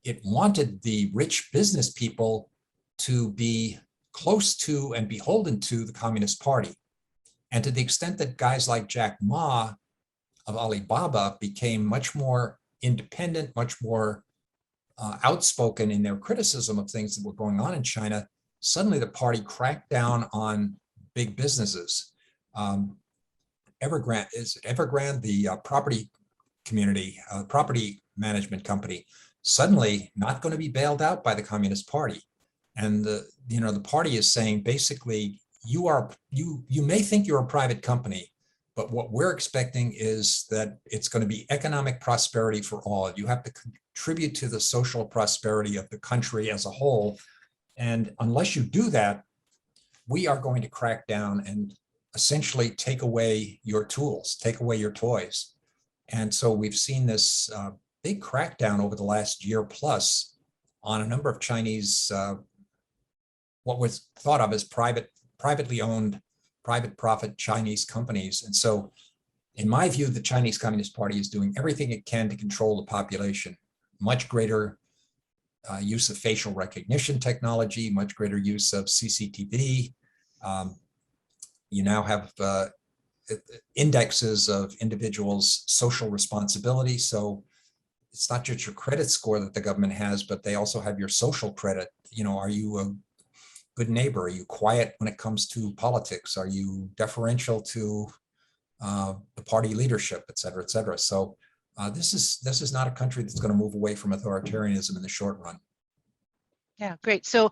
it wanted the rich business people to be close to and beholden to the Communist Party. And to the extent that guys like Jack Ma of Alibaba became much more independent, much more outspoken in their criticism of things that were going on in China, suddenly the party cracked down on big businesses. Evergrande, the property community, property management company, suddenly not going to be bailed out by the Communist Party. And the party is saying basically, you may think you're a private company, but what we're expecting is that it's going to be economic prosperity for all. You have to contribute to the social prosperity of the country as a whole. And unless you do that, we are going to crack down and essentially take away your tools, take away your toys. And so we've seen this big crackdown over the last year plus on a number of Chinese, what was thought of as privately owned, private profit Chinese companies. And so in my view, the Chinese Communist Party is doing everything it can to control the population. Much greater use of facial recognition technology, much greater use of CCTV. You now have indexes of individuals' social responsibility. So it's not just your credit score that the government has, but they also have your social credit. Are you a good neighbor? Are you quiet when it comes to politics? Are you deferential to the party leadership, et cetera, et cetera? So this is not a country that's going to move away from authoritarianism in the short run. Yeah, great. So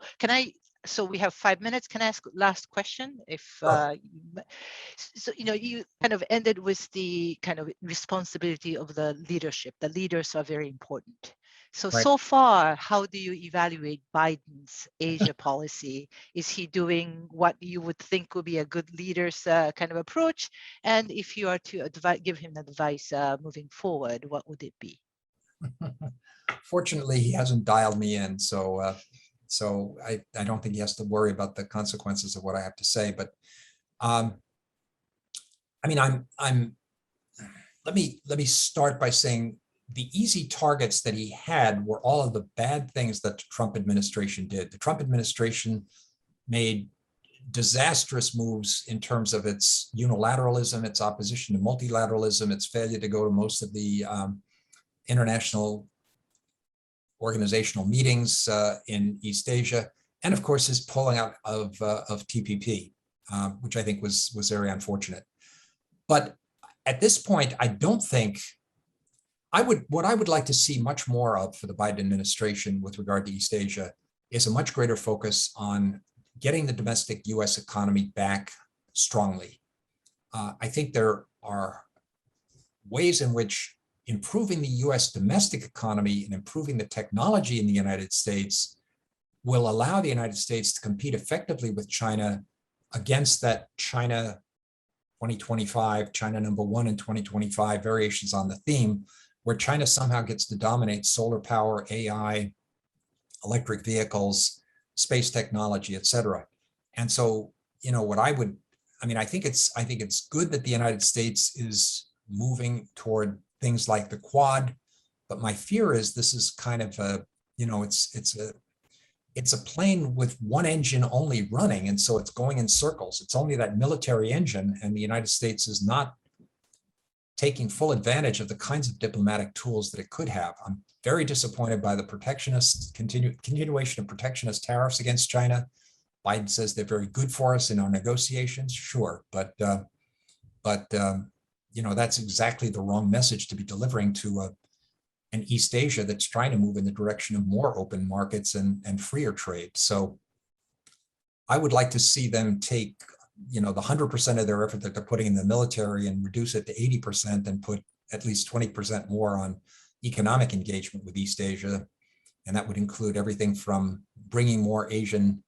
so we have 5 minutes. Can I ask last question? Sure. You kind of ended with the kind of responsibility of the leadership. The leaders are very important. So, Right. So far, how do you evaluate Biden's Asia policy? Is he doing what you would think would be a good leader's kind of approach? And if you are to give him advice moving forward, what would it be? Fortunately, he hasn't dialed me in, so I don't think he has to worry about the consequences of what I have to say. But let me start by saying the easy targets that he had were all of the bad things that the Trump administration did. The Trump administration made disastrous moves in terms of its unilateralism, its opposition to multilateralism, its failure to go to most of the international organizational meetings in East Asia, and of course his pulling out of TPP, which I think was very unfortunate. But at this point, I don't think what I would like to see much more of for the Biden administration with regard to East Asia is a much greater focus on getting the domestic U.S. economy back strongly. I think there are ways in which improving the U.S. domestic economy and improving the technology in the United States will allow the United States to compete effectively with China against that China 2025, China #1 in 2025 variations on the theme, where China somehow gets to dominate solar power, AI, electric vehicles, space technology, et cetera. And so, I think it's good that the United States is moving toward things like the Quad, but my fear is this is kind of a, it's a plane with one engine only running, and so it's going in circles. It's only that military engine, and the United States is not taking full advantage of the kinds of diplomatic tools that it could have. I'm very disappointed by the continuation of protectionist tariffs against China. Biden says they're very good for us in our negotiations, sure, but that's exactly the wrong message to be delivering to an East Asia that's trying to move in the direction of more open markets and freer trade. So I would like to see them take, the 100% of their effort that they're putting in the military and reduce it to 80% and put at least 20% more on economic engagement with East Asia. And that would include everything from bringing more Asian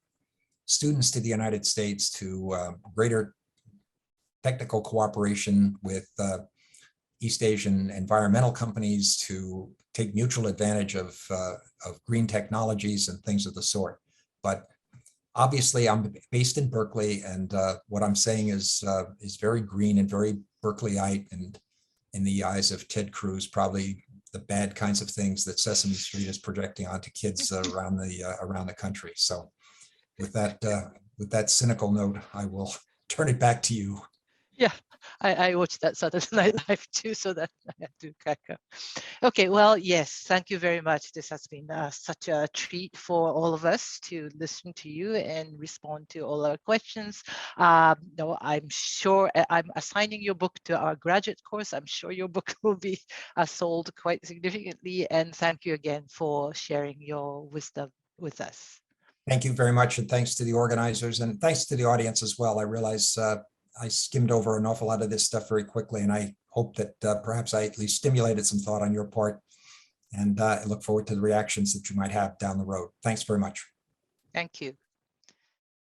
students to the United States to greater technical cooperation with East Asian environmental companies to take mutual advantage of green technologies and things of the sort. But obviously, I'm based in Berkeley, and what I'm saying is very green and very Berkeleyite, and in the eyes of Ted Cruz, probably the bad kinds of things that Sesame Street is projecting onto kids around the country. So, with that cynical note, I will turn it back to you. Yeah, I watched that Saturday Night Live too, so that I had to crack up. Okay, well, yes, thank you very much. This has been such a treat for all of us to listen to you and respond to all our questions. I'm sure I'm assigning your book to our graduate course. I'm sure your book will be sold quite significantly. And thank you again for sharing your wisdom with us. Thank you very much, and thanks to the organizers, and thanks to the audience as well. I realize I skimmed over an awful lot of this stuff very quickly, and I hope that perhaps I at least stimulated some thought on your part, and I look forward to the reactions that you might have down the road. Thanks very much. Thank you.